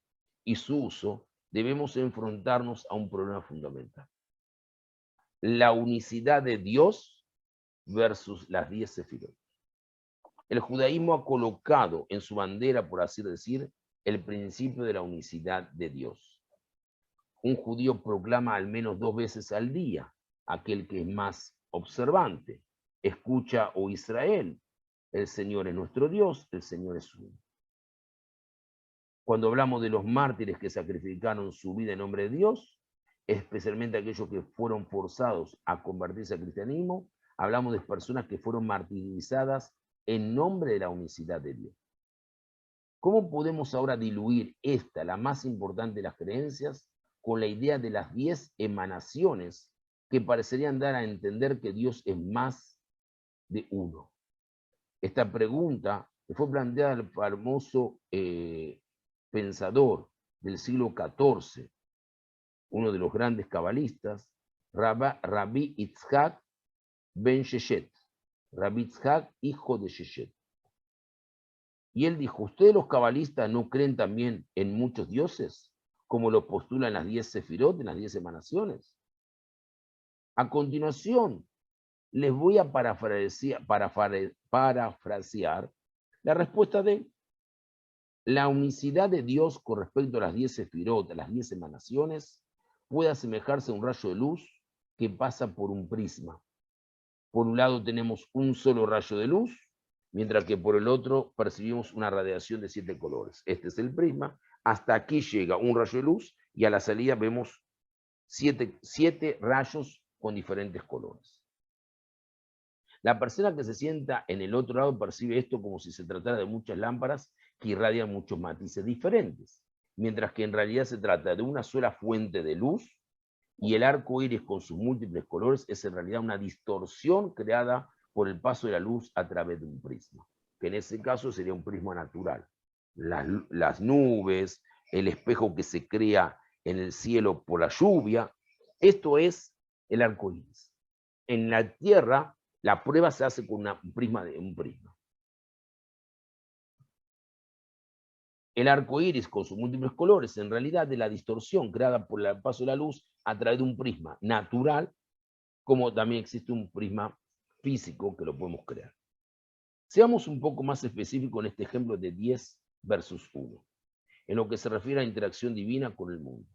y su uso, debemos enfrentarnos a un problema fundamental. La unicidad de Dios versus las 10 sefirot. El judaísmo ha colocado en su bandera, por así decir, el principio de la unicidad de Dios. Un judío proclama al menos 2 veces al día, aquel que es más observante. Escucha, oh Israel, el Señor es nuestro Dios, el Señor es uno. Cuando hablamos de los mártires que sacrificaron su vida en nombre de Dios, especialmente aquellos que fueron forzados a convertirse al cristianismo, hablamos de personas que fueron martirizadas en nombre de la unicidad de Dios. ¿Cómo podemos ahora diluir esta, la más importante de las creencias, con la idea de las 10 emanaciones que parecerían dar a entender que Dios es más de uno? Esta pregunta fue planteada al famoso pensador del siglo XIV, uno de los grandes cabalistas, Rabbi Yitzhak ben Sheshet, Rabbi Yitzhak, hijo de Sheshet. Y él dijo, ¿ustedes los cabalistas no creen también en muchos dioses? como lo postulan las 10 sefirot en las 10 emanaciones. A continuación, les voy a parafrasear la respuesta de la unicidad de Dios con respecto a las 10 sefirot, a las 10 emanaciones, puede asemejarse a un rayo de luz que pasa por un prisma. Por un lado tenemos un solo rayo de luz, mientras que por el otro percibimos una radiación de 7 colores. Este es el prisma. Hasta aquí llega un rayo de luz y a la salida vemos 7 rayos con diferentes colores. La persona que se sienta en el otro lado percibe esto como si se tratara de muchas lámparas que irradian muchos matices diferentes, mientras que en realidad se trata de una sola fuente de luz y el arco iris con sus múltiples colores es en realidad una distorsión creada por el paso de la luz a través de un prisma, que en ese caso sería un prisma natural. Las nubes, el espejo que se crea en el cielo por la lluvia, esto es el arco iris. En la Tierra, la prueba se hace con un prisma. El arco iris con sus múltiples colores, en realidad, es la distorsión creada por el paso de la luz a través de un prisma natural, como también existe un prisma físico que lo podemos crear. Seamos un poco más específicos en este ejemplo de 10 versus 1, en lo que se refiere a la interacción divina con el mundo.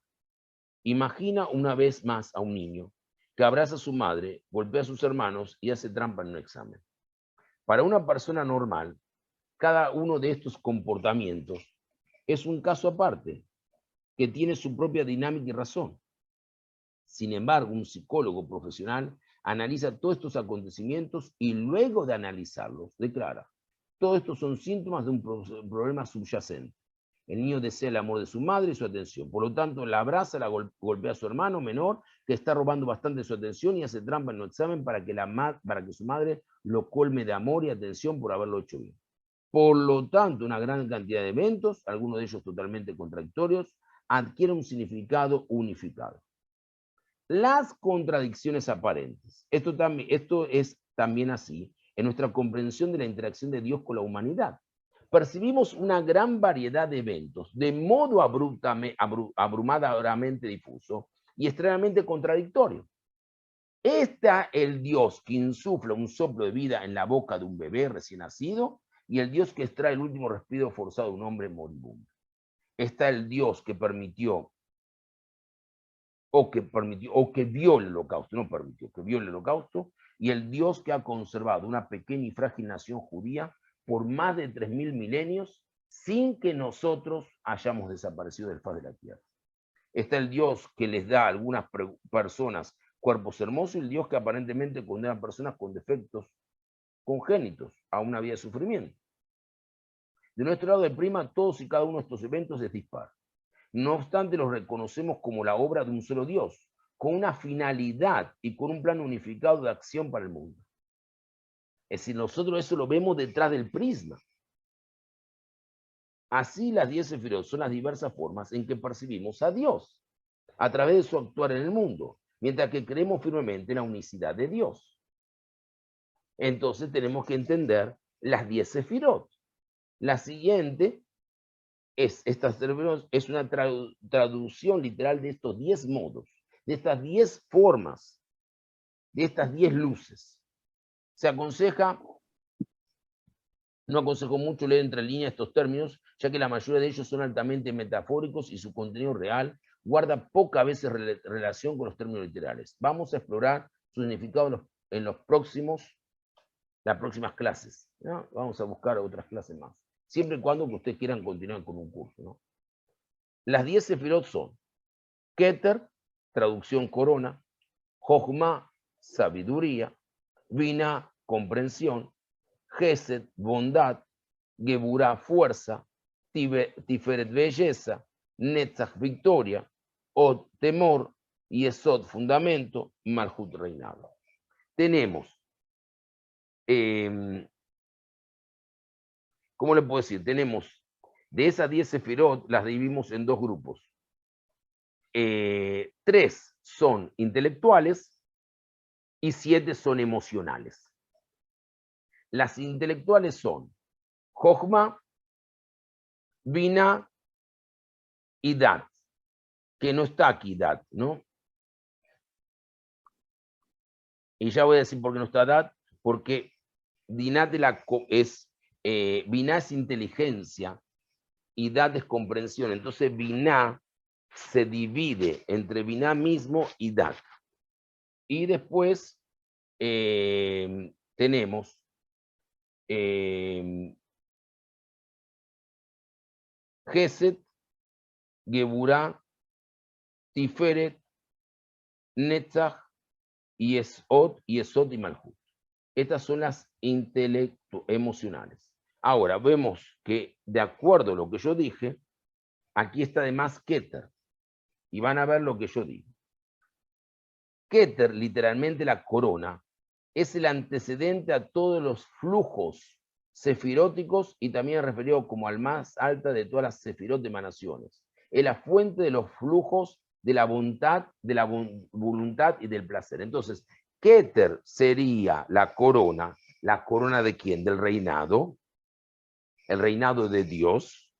Imagina una vez más a un niño que abraza a su madre, golpea a sus hermanos y hace trampa en un examen. Para una persona normal, cada uno de estos comportamientos es un caso aparte, que tiene su propia dinámica y razón. Sin embargo, un psicólogo profesional analiza todos estos acontecimientos y luego de analizarlos, declara, todos estos son síntomas de un problema subyacente. El niño desea el amor de su madre y su atención. Por lo tanto, la abraza, la golpea a su hermano menor, que está robando bastante su atención y hace trampa en el examen para que su madre lo colme de amor y atención por haberlo hecho bien. Por lo tanto, una gran cantidad de eventos, algunos de ellos totalmente contradictorios, adquieren un significado unificado. Las contradicciones aparentes. Esto es también así en nuestra comprensión de la interacción de Dios con la humanidad. Percibimos una gran variedad de eventos de modo abrumadoramente difuso y extremadamente contradictorio. Está el Dios que insufla un soplo de vida en la boca de un bebé recién nacido y el Dios que extrae el último respiro forzado de un hombre moribundo. Está el Dios que permitió o que vio el holocausto, no permitió, que vio el holocausto, y el Dios que ha conservado una pequeña y frágil nación judía por más de 3000 milenios sin que nosotros hayamos desaparecido del faz de la tierra. Está el Dios que les da a algunas personas cuerpos hermosos y el Dios que aparentemente condena a personas con defectos congénitos a una vida de sufrimiento. De nuestro lado de prima, todos y cada uno de estos eventos es dispar. No obstante, los reconocemos como la obra de un solo Dios, con una finalidad y con un plan unificado de acción para el mundo. Es decir, nosotros eso lo vemos detrás del prisma. Así las 10 sefirot son las diversas formas en que percibimos a Dios, a través de su actuar en el mundo, mientras que creemos firmemente en la unicidad de Dios. Entonces tenemos que entender las 10 sefirot. La siguiente es una traducción literal de estos 10 modos, de estas 10 formas, de estas 10 luces. Se aconseja, no aconsejo mucho leer entre líneas estos términos, ya que la mayoría de ellos son altamente metafóricos y su contenido real guarda pocas veces relación con los términos literales. Vamos a explorar su significado en las próximas clases, ¿no? Vamos a buscar otras clases más, siempre y cuando que ustedes quieran continuar con un curso, ¿no? Las 10 sefirot son Keter, traducción corona, Jochma, sabiduría, Binah, comprensión, Gesed, bondad, Geburah, fuerza, Tiferet, belleza, Netzach, victoria, Od, temor, y Esod, fundamento, Malhut, reinado. Tenemos, ¿cómo le puedo decir? Tenemos, de esas 10 sefirot, las dividimos en dos grupos. 3 son intelectuales y 7 son emocionales. Las intelectuales son Jochma, Binah y Dat. que no está aquí Dat, ¿no? Y ya voy a decir por qué no está Dat, porque Binah es inteligencia y Dat es comprensión. Entonces Binah se divide entre Binah mismo y Dat. Y después tenemos Gesed, Geburah, Tiferet, Netzach, y Esod y Malhut. Estas son las emocionales. Ahora, vemos que de acuerdo a lo que yo dije, aquí está además Keter. Y van a ver lo que yo digo. Keter, literalmente la corona, es el antecedente a todos los flujos sefiróticos y también referido como al más alta de todas las sefirot de emanaciones. Es la fuente de los flujos de la voluntad y del placer. Entonces, Keter sería la corona de quién? Del reinado, el reinado de Dios.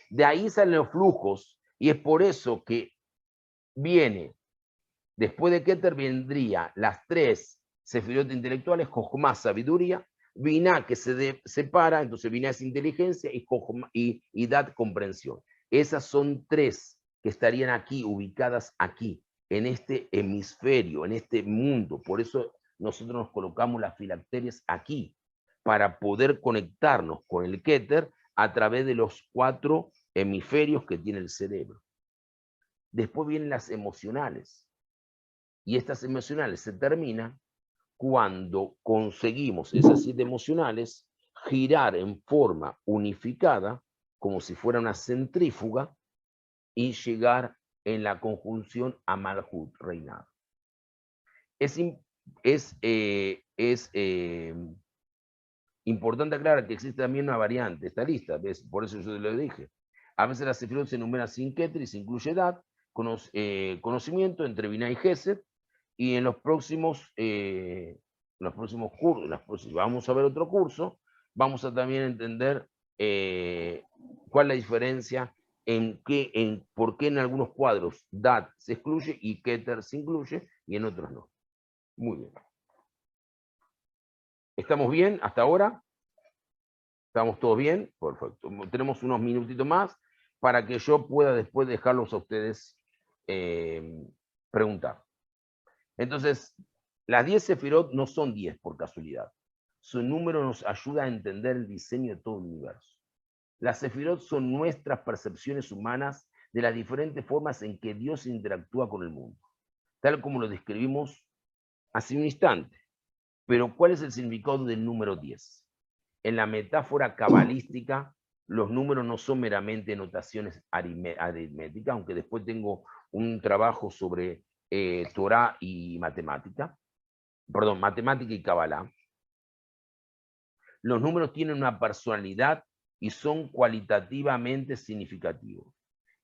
De ahí salen los flujos y es por eso que viene, después de Keter vendría las tres sefirot intelectuales, Jochma, sabiduría, Binah, que se separa, entonces Binah es inteligencia y Dat, comprensión. Esas son tres que estarían aquí, ubicadas aquí, en este hemisferio, en este mundo. Por eso nosotros nos colocamos las filacterias aquí, para poder conectarnos con el Keter a través de los 4 hemisferios que tiene el cerebro. Después vienen las emocionales. Y estas emocionales se terminan cuando conseguimos esas 7 emocionales girar en forma unificada, como si fuera una centrífuga, y llegar en la conjunción a Malhut, reinado. Es importante aclarar que existe también una variante, esta lista, ¿ves? Por eso yo lo dije. A veces la sefirot se enumeran sin Keter y se incluye edad, conocimiento entre Binah y Gesed, y en los próximos cursos, vamos a ver otro curso, vamos a también entender cuál es la diferencia por qué en algunos cuadros Dat se excluye y Keter se incluye y en otros no. Muy bien. ¿Estamos bien hasta ahora? ¿Estamos todos bien? Perfecto. Tenemos unos minutitos más para que yo pueda después dejarlos a ustedes preguntar. Entonces, las 10 sefirot no son 10 por casualidad. Su número nos ayuda a entender el diseño de todo el universo. Las sefirot son nuestras percepciones humanas de las diferentes formas en que Dios interactúa con el mundo, tal como lo describimos hace un instante. Pero, ¿cuál es el significado del número 10? En la metáfora cabalística, los números no son meramente notaciones aritméticas, aunque después tengo un trabajo sobre Torah y matemática, matemática y Kabbalah. Los números tienen una personalidad y son cualitativamente significativos.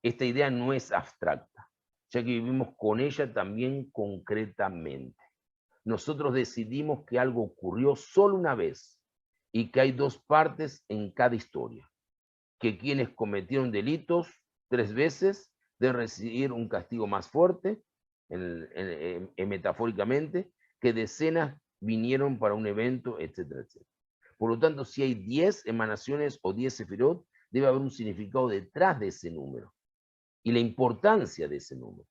Esta idea no es abstracta, ya que vivimos con ella también concretamente. Nosotros decidimos que algo ocurrió solo una vez y que hay 2 partes en cada historia, que quienes cometieron delitos 3 veces deben recibir un castigo más fuerte, metafóricamente, que decenas vinieron para un evento, etcétera, etcétera. Por lo tanto, si hay 10 emanaciones o 10 sefirot, debe haber un significado detrás de ese número y la importancia de ese número.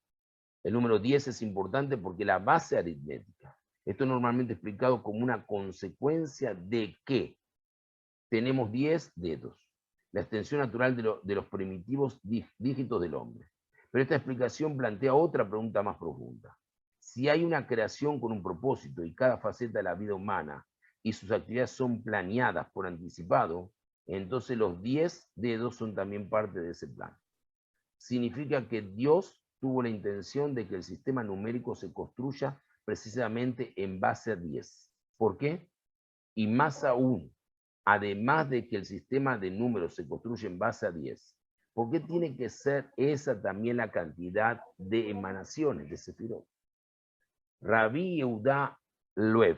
El número 10 es importante porque la base aritmética. Esto es normalmente explicado como una consecuencia de que tenemos 10 dedos, la extensión natural de los primitivos dígitos del hombre. Pero esta explicación plantea otra pregunta más profunda. Si hay una creación con un propósito y cada faceta de la vida humana y sus actividades son planeadas por anticipado, entonces los 10 dedos son también parte de ese plan. Significa que Dios tuvo la intención de que el sistema numérico se construya precisamente en base a 10. ¿Por qué? Y más aún, además de que el sistema de números se construye en base a 10, ¿por qué tiene que ser esa también la cantidad de emanaciones de Sefirot? Rabbi Yehuda Loew,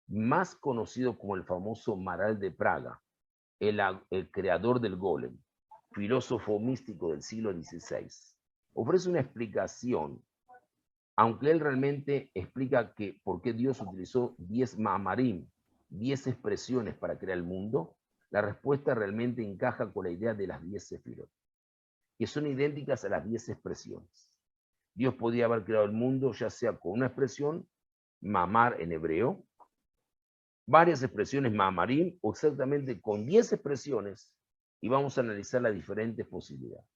más conocido como el famoso Maral de Praga, el creador del Golem, filósofo místico del siglo XVI, ofrece una explicación, aunque él realmente explica que por qué Dios utilizó 10 ma'amarim, 10 expresiones para crear el mundo, la respuesta realmente encaja con la idea de las 10 sefirot, que son idénticas a las 10 expresiones. Dios podía haber creado el mundo ya sea con una expresión, mamar en hebreo, varias expresiones ma'amarim, o exactamente con 10 expresiones, y vamos a analizar las diferentes posibilidades.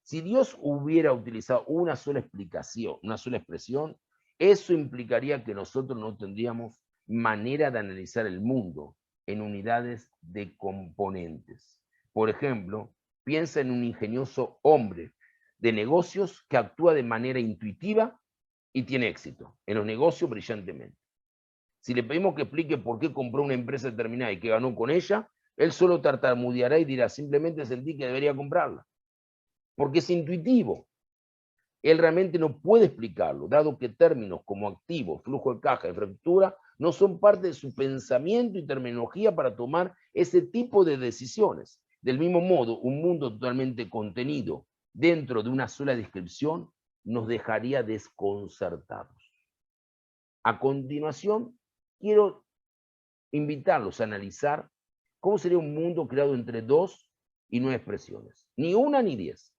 Si Dios hubiera utilizado una sola explicación, una sola expresión, eso implicaría que nosotros no tendríamos manera de analizar el mundo en unidades de componentes. Por ejemplo, piensa en un ingenioso hombre de negocios que actúa de manera intuitiva y tiene éxito en los negocios brillantemente. Si le pedimos que explique por qué compró una empresa determinada y que ganó con ella, él solo tartamudeará y dirá, simplemente sentí que debería comprarla. Porque es intuitivo. Él realmente no puede explicarlo, dado que términos como activo, flujo de caja y fractura no son parte de su pensamiento y terminología para tomar ese tipo de decisiones. Del mismo modo, un mundo totalmente contenido dentro de una sola descripción nos dejaría desconcertados. A continuación, quiero invitarlos a analizar cómo sería un mundo creado entre 2 y 9 expresiones. Ni una ni 10.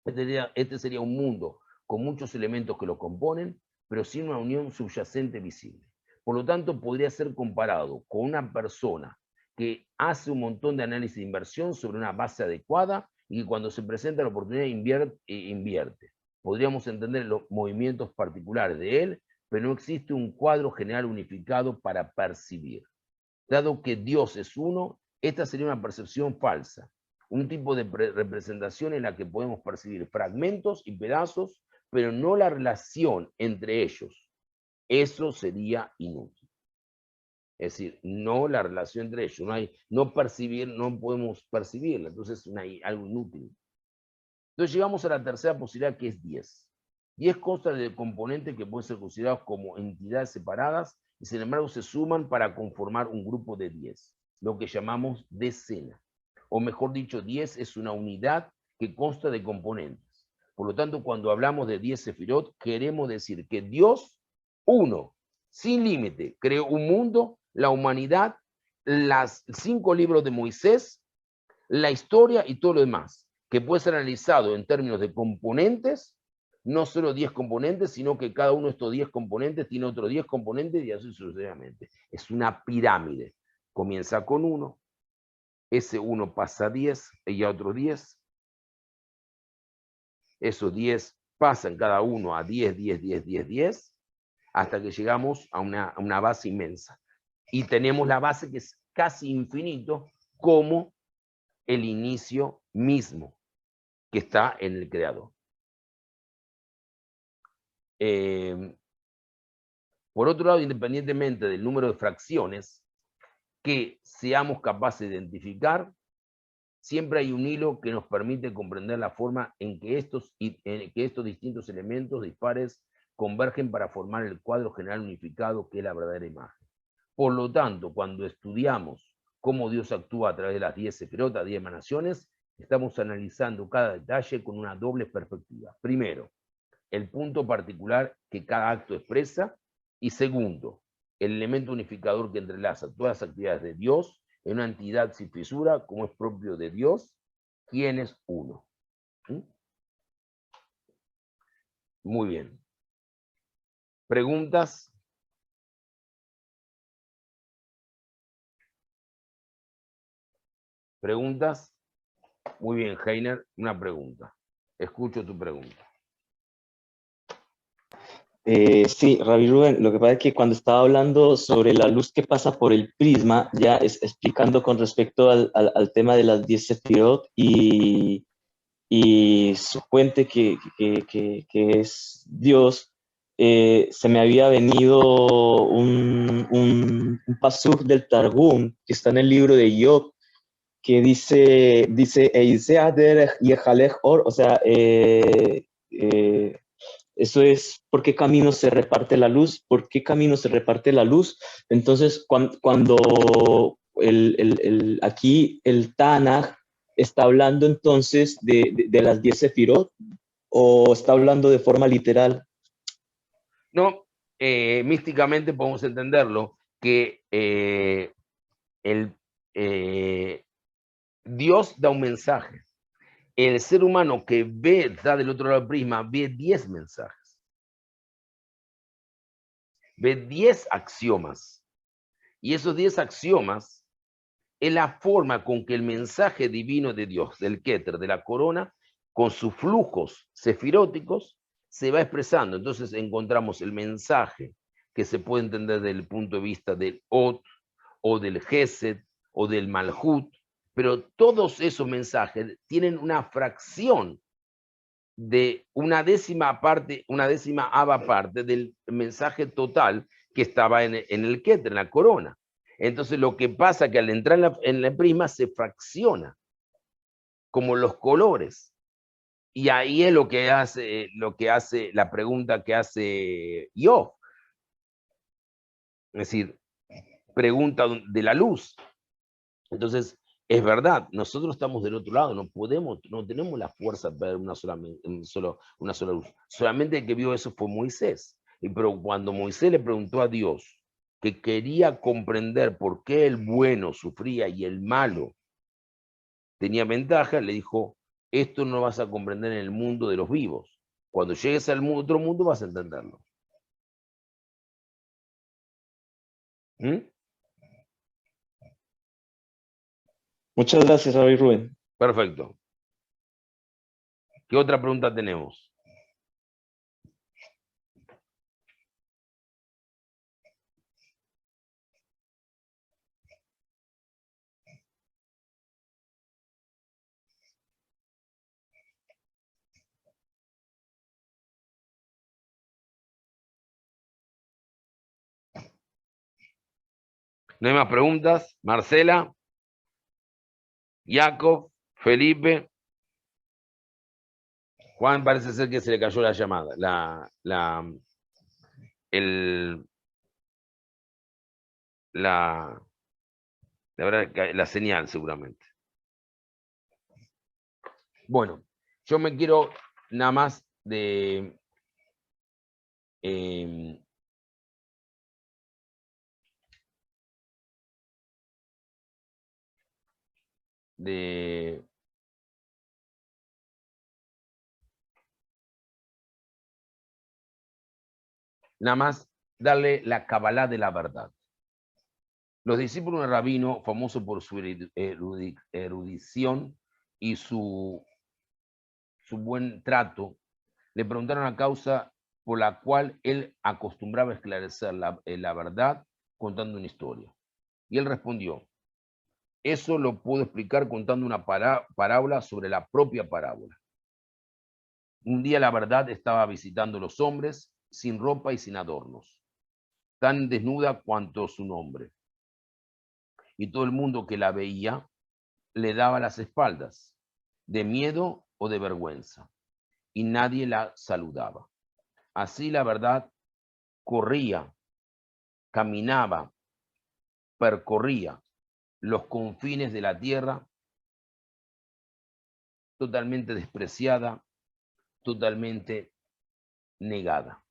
Este sería un mundo con muchos elementos que lo componen, pero sin una unión subyacente visible. Por lo tanto, podría ser comparado con una persona que hace un montón de análisis de inversión sobre una base adecuada y que cuando se presenta la oportunidad invierte. Podríamos entender los movimientos particulares de él, pero no existe un cuadro general unificado para percibir. Dado que Dios es uno, esta sería una percepción falsa, un tipo de representación en la que podemos percibir fragmentos y pedazos, pero no la relación entre ellos. Eso sería inútil. Es decir, no la relación entre ellos. No podemos percibirla, entonces es algo inútil. Entonces llegamos a la tercera posibilidad, que es 10. 10 consta de componentes que pueden ser considerados como entidades separadas y sin embargo se suman para conformar un grupo de 10, lo que llamamos decena. O mejor dicho, 10 es una unidad que consta de componentes. Por lo tanto, cuando hablamos de 10 sefirot, queremos decir que Dios, uno, sin límite, creó un mundo, la humanidad, los 5 libros de Moisés, la historia y todo lo demás, que puede ser analizado en términos de componentes, no solo 10 componentes, sino que cada uno de estos 10 componentes tiene otros 10 componentes y así sucesivamente. Es una pirámide. Comienza con 1, ese 1 pasa a 10 y a otros 10. Esos 10 pasan cada uno a 10, 10, 10, 10, 10, hasta que llegamos a una base inmensa. Y tenemos la base que es casi infinito, como el inicio mismo que está en el creador. Por otro lado, independientemente del número de fracciones que seamos capaces de identificar, siempre hay un hilo que nos permite comprender la forma en que estos distintos elementos dispares convergen para formar el cuadro general unificado que es la verdadera imagen. Por lo tanto, cuando estudiamos cómo Dios actúa a través de las 10 sefirotas, 10 emanaciones, estamos analizando cada detalle con una doble perspectiva. Primero, el punto particular que cada acto expresa, y segundo, el elemento unificador que entrelaza todas las actividades de Dios en una entidad sin fisura, como es propio de Dios, quien es uno. ¿Mm? Muy bien. ¿Preguntas? ¿Preguntas? Muy bien, Heiner, una pregunta. Escucho tu pregunta.
Sí, Rabbi Rubén, lo que pasa es que cuando estaba hablando sobre la luz que pasa por el prisma, ya explicando con respecto al tema de las 10 sefirot y su fuente que es Dios, se me había venido un pasuk del Targum que está en el libro de Job, que dice o sea, eso es por qué camino se reparte la luz, por qué camino se reparte la luz. Entonces, cuando aquí el Tanaj está hablando entonces de las 10 sefirot, ¿O está hablando de forma literal?
No, místicamente podemos entenderlo, que Dios da un mensaje. El ser humano que ve, está del otro lado del prisma, ve 10 mensajes. Ve 10 axiomas. Y esos 10 axiomas es la forma con que el mensaje divino de Dios, del Keter, de la corona, con sus flujos sefiróticos, se va expresando. Entonces encontramos el mensaje que se puede entender desde el punto de vista del Ot, o del Gesed, o del Malhut, pero todos esos mensajes tienen una fracción de una décima parte, una décima ava parte del mensaje total que estaba en el Keter, en la corona. Entonces lo que pasa es que al entrar en la prima se fracciona, como los colores. Y ahí es lo que hace la pregunta que hace yo. Es decir, pregunta de la luz. Entonces, es verdad, nosotros estamos del otro lado, no tenemos la fuerza para ver una sola luz. Solamente el que vio eso fue Moisés. Pero cuando Moisés le preguntó a Dios que quería comprender por qué el bueno sufría y el malo tenía ventaja, le dijo, esto no vas a comprender en el mundo de los vivos. Cuando llegues al otro mundo vas a entenderlo. ¿Mm?
Muchas gracias, Rabbi Rubén.
Perfecto. ¿Qué otra pregunta tenemos? ¿No hay más preguntas? Marcela, Jacob, Felipe. Juan parece ser que se le cayó la llamada. La señal seguramente. Bueno, yo me quiero nada más de nada más darle la cabalá de la verdad. Los discípulos de Rabino, famoso por su erudición y su buen trato, le preguntaron la causa por la cual él acostumbraba a esclarecer la verdad contando una historia. Y él respondió, eso lo puedo explicar contando una parábola sobre la propia parábola. Un día la verdad estaba visitando a los hombres sin ropa y sin adornos, tan desnuda cuanto su nombre. Y todo el mundo que la veía le daba las espaldas, de miedo o de vergüenza, y nadie la saludaba. Así la verdad corría, caminaba, percorría los confines de la tierra, totalmente despreciada, totalmente negada.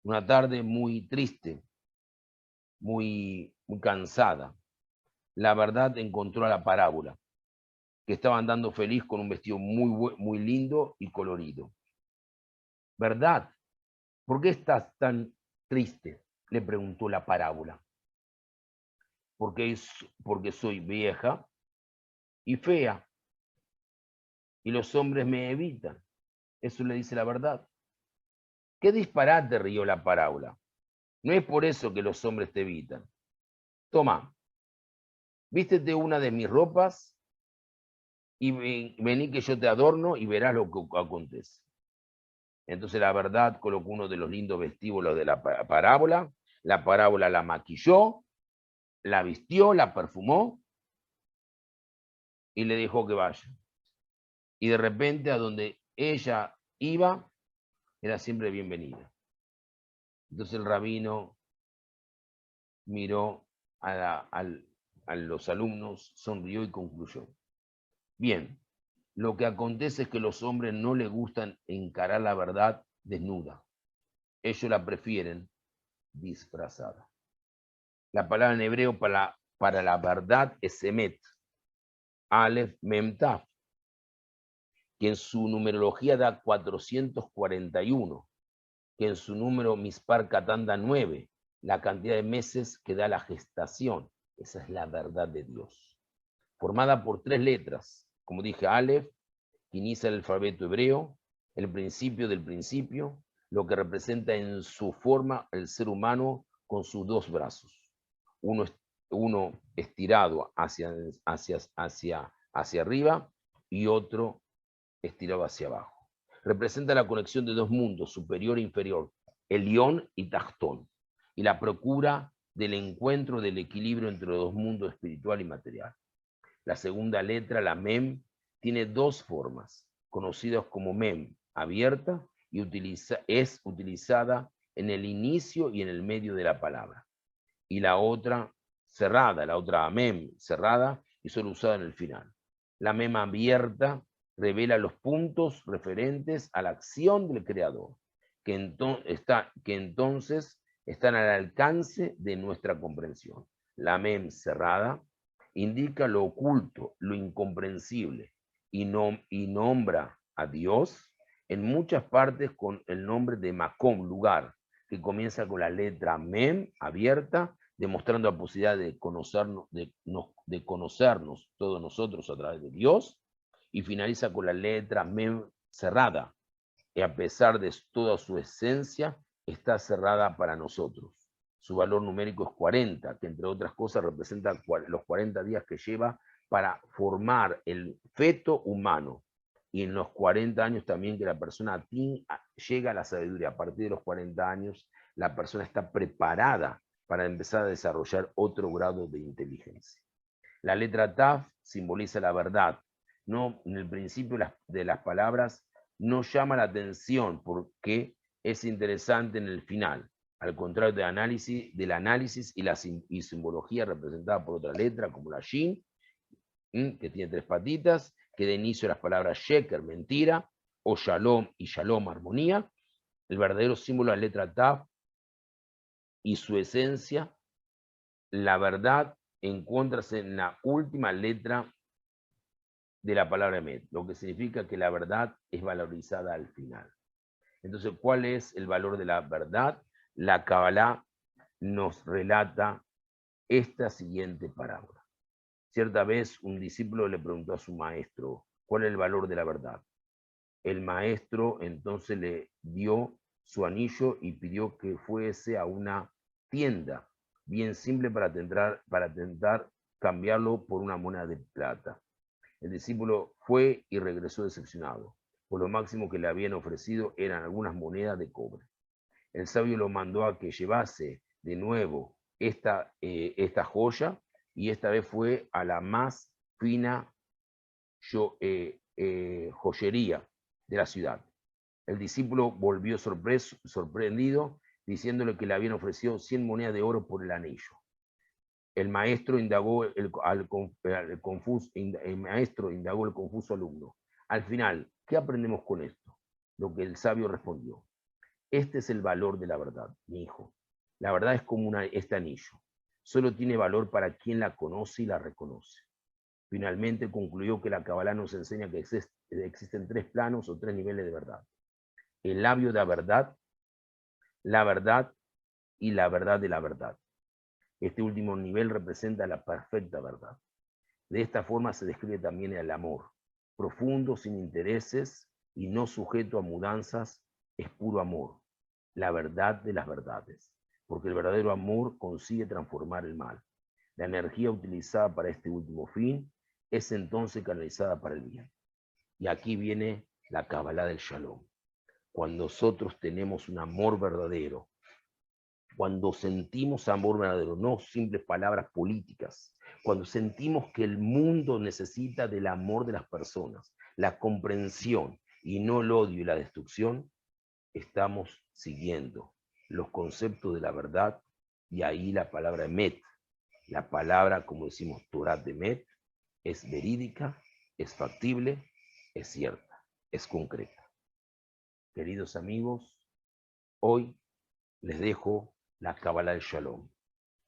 Una tarde muy triste, muy cansada. La verdad encontró a la parábola, que estaba andando feliz con un vestido muy lindo y colorido. ¿Verdad? ¿Por qué estás tan triste? Le preguntó la parábola. Porque soy vieja y fea, y los hombres me evitan. Eso le dice la verdad. ¿Qué disparate? Rió la parábola. No es por eso que los hombres te evitan. Toma, vístete una de mis ropas y vení que yo te adorno y verás lo que acontece. Entonces la verdad colocó uno de los lindos vestíbulos de la parábola la maquilló, la vistió, la perfumó y le dejó que vaya. Y de repente a donde ella iba, era siempre bienvenida. Entonces el rabino miró a los alumnos, sonrió y concluyó. Bien, Lo que acontece es que los hombres no les gustan encarar la verdad desnuda. Ellos la prefieren disfrazada. La palabra en hebreo para la verdad es emet, Aleph Mem Taf, que en su numerología da 441, que en su número Mispar Katán da 9, la cantidad de meses que da la gestación. Esa es la verdad de Dios. Formada por 3 letras, como dije, Aleph, que inicia el alfabeto hebreo, el principio del principio, lo que representa en su forma el ser humano con sus 2 brazos. Uno estirado hacia arriba y otro estirado hacia abajo. Representa la conexión de 2 mundos, superior e inferior, Elión y Tachtón, y la procura del encuentro del equilibrio entre los 2 mundos espiritual y material. La segunda letra, la Mem, tiene 2 formas, conocidas como Mem, abierta, y es utilizada en el inicio y en el medio de la palabra. Y la otra cerrada, la otra Mem cerrada, y solo usada en el final. La Mem abierta revela los puntos referentes a la acción del Creador, que entonces están al alcance de nuestra comprensión. La Mem cerrada indica lo oculto, lo incomprensible, y nombra a Dios en muchas partes con el nombre de Makom, lugar, que comienza con la letra Mem abierta, demostrando la posibilidad de conocernos todos nosotros a través de Dios, y finaliza con la letra Mem cerrada, y a pesar de toda su esencia, está cerrada para nosotros. Su valor numérico es 40, que entre otras cosas representa los 40 días que lleva para formar el feto humano. Y en los 40 años también que la persona llega a la sabiduría. A partir de los 40 años, la persona está preparada para empezar a desarrollar otro grado de inteligencia. La letra Taf simboliza la verdad. No, en el principio de las palabras no llama la atención porque es interesante en el final. Al contrario del análisis y la simbología representada por otra letra, como la Shin, que tiene 3 patitas, que da inicio a las palabras Sheker, mentira, o Shalom y Shalom, armonía. El verdadero símbolo de la letra Taf y su esencia, la verdad, encuéntrase en la última letra de la palabra Emet, lo que significa que la verdad es valorizada al final. Entonces, ¿cuál es el valor de la verdad? La Kabbalah nos relata esta siguiente parábola. Cierta vez un discípulo le preguntó a su maestro, ¿cuál es el valor de la verdad? El maestro entonces le dio su anillo y pidió que fuese a una tienda bien simple para tentar cambiarlo por una moneda de plata. El discípulo fue y regresó decepcionado, por lo máximo que le habían ofrecido eran algunas monedas de cobre. El sabio lo mandó a que llevase de nuevo esta joya, y esta vez fue a la más fina joyería de la ciudad. El discípulo volvió sorprendido, diciéndole que le habían ofrecido 100 monedas de oro por el anillo. El maestro indagó el confuso alumno. Al final, ¿qué aprendemos con esto? Lo que el sabio respondió. Este es el valor de la verdad, mi hijo. La verdad es como este anillo. Solo tiene valor para quien la conoce y la reconoce. Finalmente concluyó que la Kabbalah nos enseña que existen 3 planos o 3 niveles de verdad. El labio de la verdad y la verdad de la verdad. Este último nivel representa la perfecta verdad. De esta forma se describe también el amor. Profundo, sin intereses y no sujeto a mudanzas, es puro amor. La verdad de las verdades. Porque el verdadero amor consigue transformar el mal. La energía utilizada para este último fin es entonces canalizada para el bien. Y aquí viene la Kabbalah del Shalom. Cuando nosotros tenemos un amor verdadero, cuando sentimos amor verdadero, no simples palabras políticas, cuando sentimos que el mundo necesita del amor de las personas, la comprensión y no el odio y la destrucción, estamos siguiendo los conceptos de la verdad, y ahí la palabra Emet, la palabra, como decimos, Torah de Emet, es verídica, es factible, es cierta, es concreta. Queridos amigos, hoy les dejo la Kabbalah del Shalom.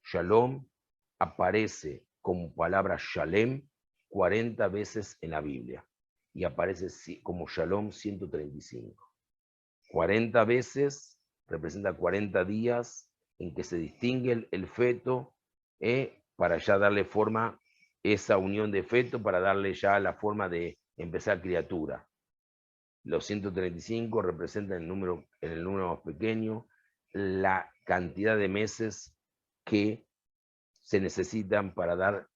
Shalom aparece como palabra Shalem 40 veces en la Biblia y aparece como Shalom 135. 40 veces representa 40 días en que se distingue el feto para ya darle forma, esa unión de feto, para darle ya la forma de empezar criatura. Los 135 representan en el número más pequeño la cantidad de meses que se necesitan para dar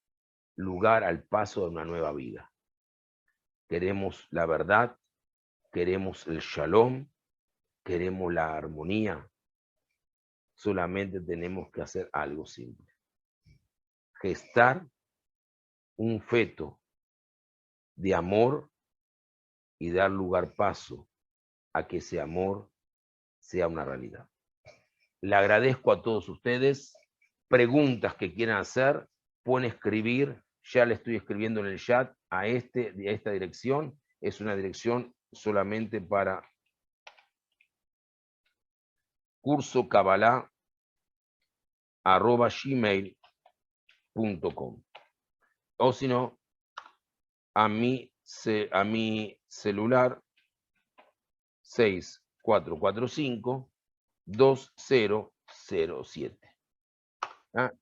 lugar al paso de una nueva vida. Queremos la verdad, queremos el shalom, queremos la armonía. Solamente tenemos que hacer algo simple. Gestar un feto de amor y dar paso a que ese amor sea una realidad. Le agradezco a todos ustedes. Preguntas que quieran hacer, pueden escribir. Ya le estoy escribiendo en el chat a esta dirección. Es una dirección solamente para cursokabala@gmail.com. O si no, a mi celular 6445-2007.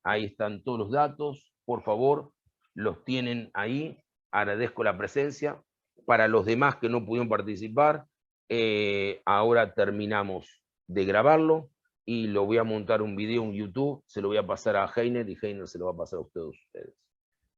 Ahí están todos los datos, por favor, los tienen ahí. Agradezco la presencia. Para los demás que no pudieron participar, ahora terminamos de grabarlo y lo voy a montar un video en YouTube, se lo voy a pasar a Heiner y Heiner se lo va a pasar a ustedes.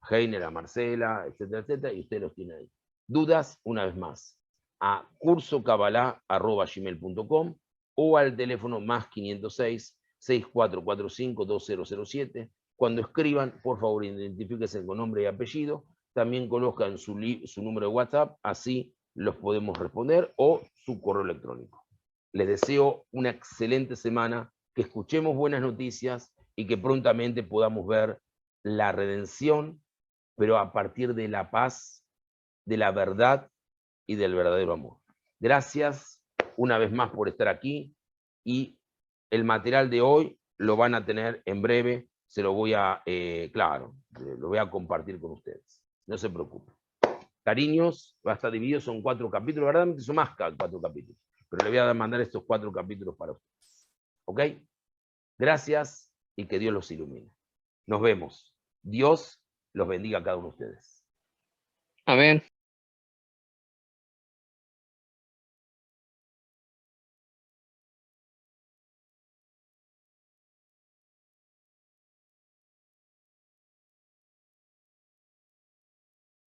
Heiner, a Marcela, etcétera, etcétera, y ustedes los tienen ahí. Dudas, una vez más, a cursokabala@gmail.com o al teléfono más 506-6445-2007. Cuando escriban, por favor, identifíquense con nombre y apellido. También colocan su número de WhatsApp, así los podemos responder, o su correo electrónico. Les deseo una excelente semana, que escuchemos buenas noticias y que prontamente podamos ver la redención, pero a partir de la paz, de la verdad y del verdadero amor. Gracias una vez más por estar aquí, y el material de hoy lo van a tener en breve, se lo voy a, lo voy a compartir con ustedes. No se preocupen. Cariños, va a estar dividido, son 4 capítulos, verdaderamente son más 4 capítulos, pero le voy a mandar estos 4 capítulos para ustedes. ¿Ok? Gracias y que Dios los ilumine. Nos vemos. Dios los bendiga a cada uno de ustedes.
Amén.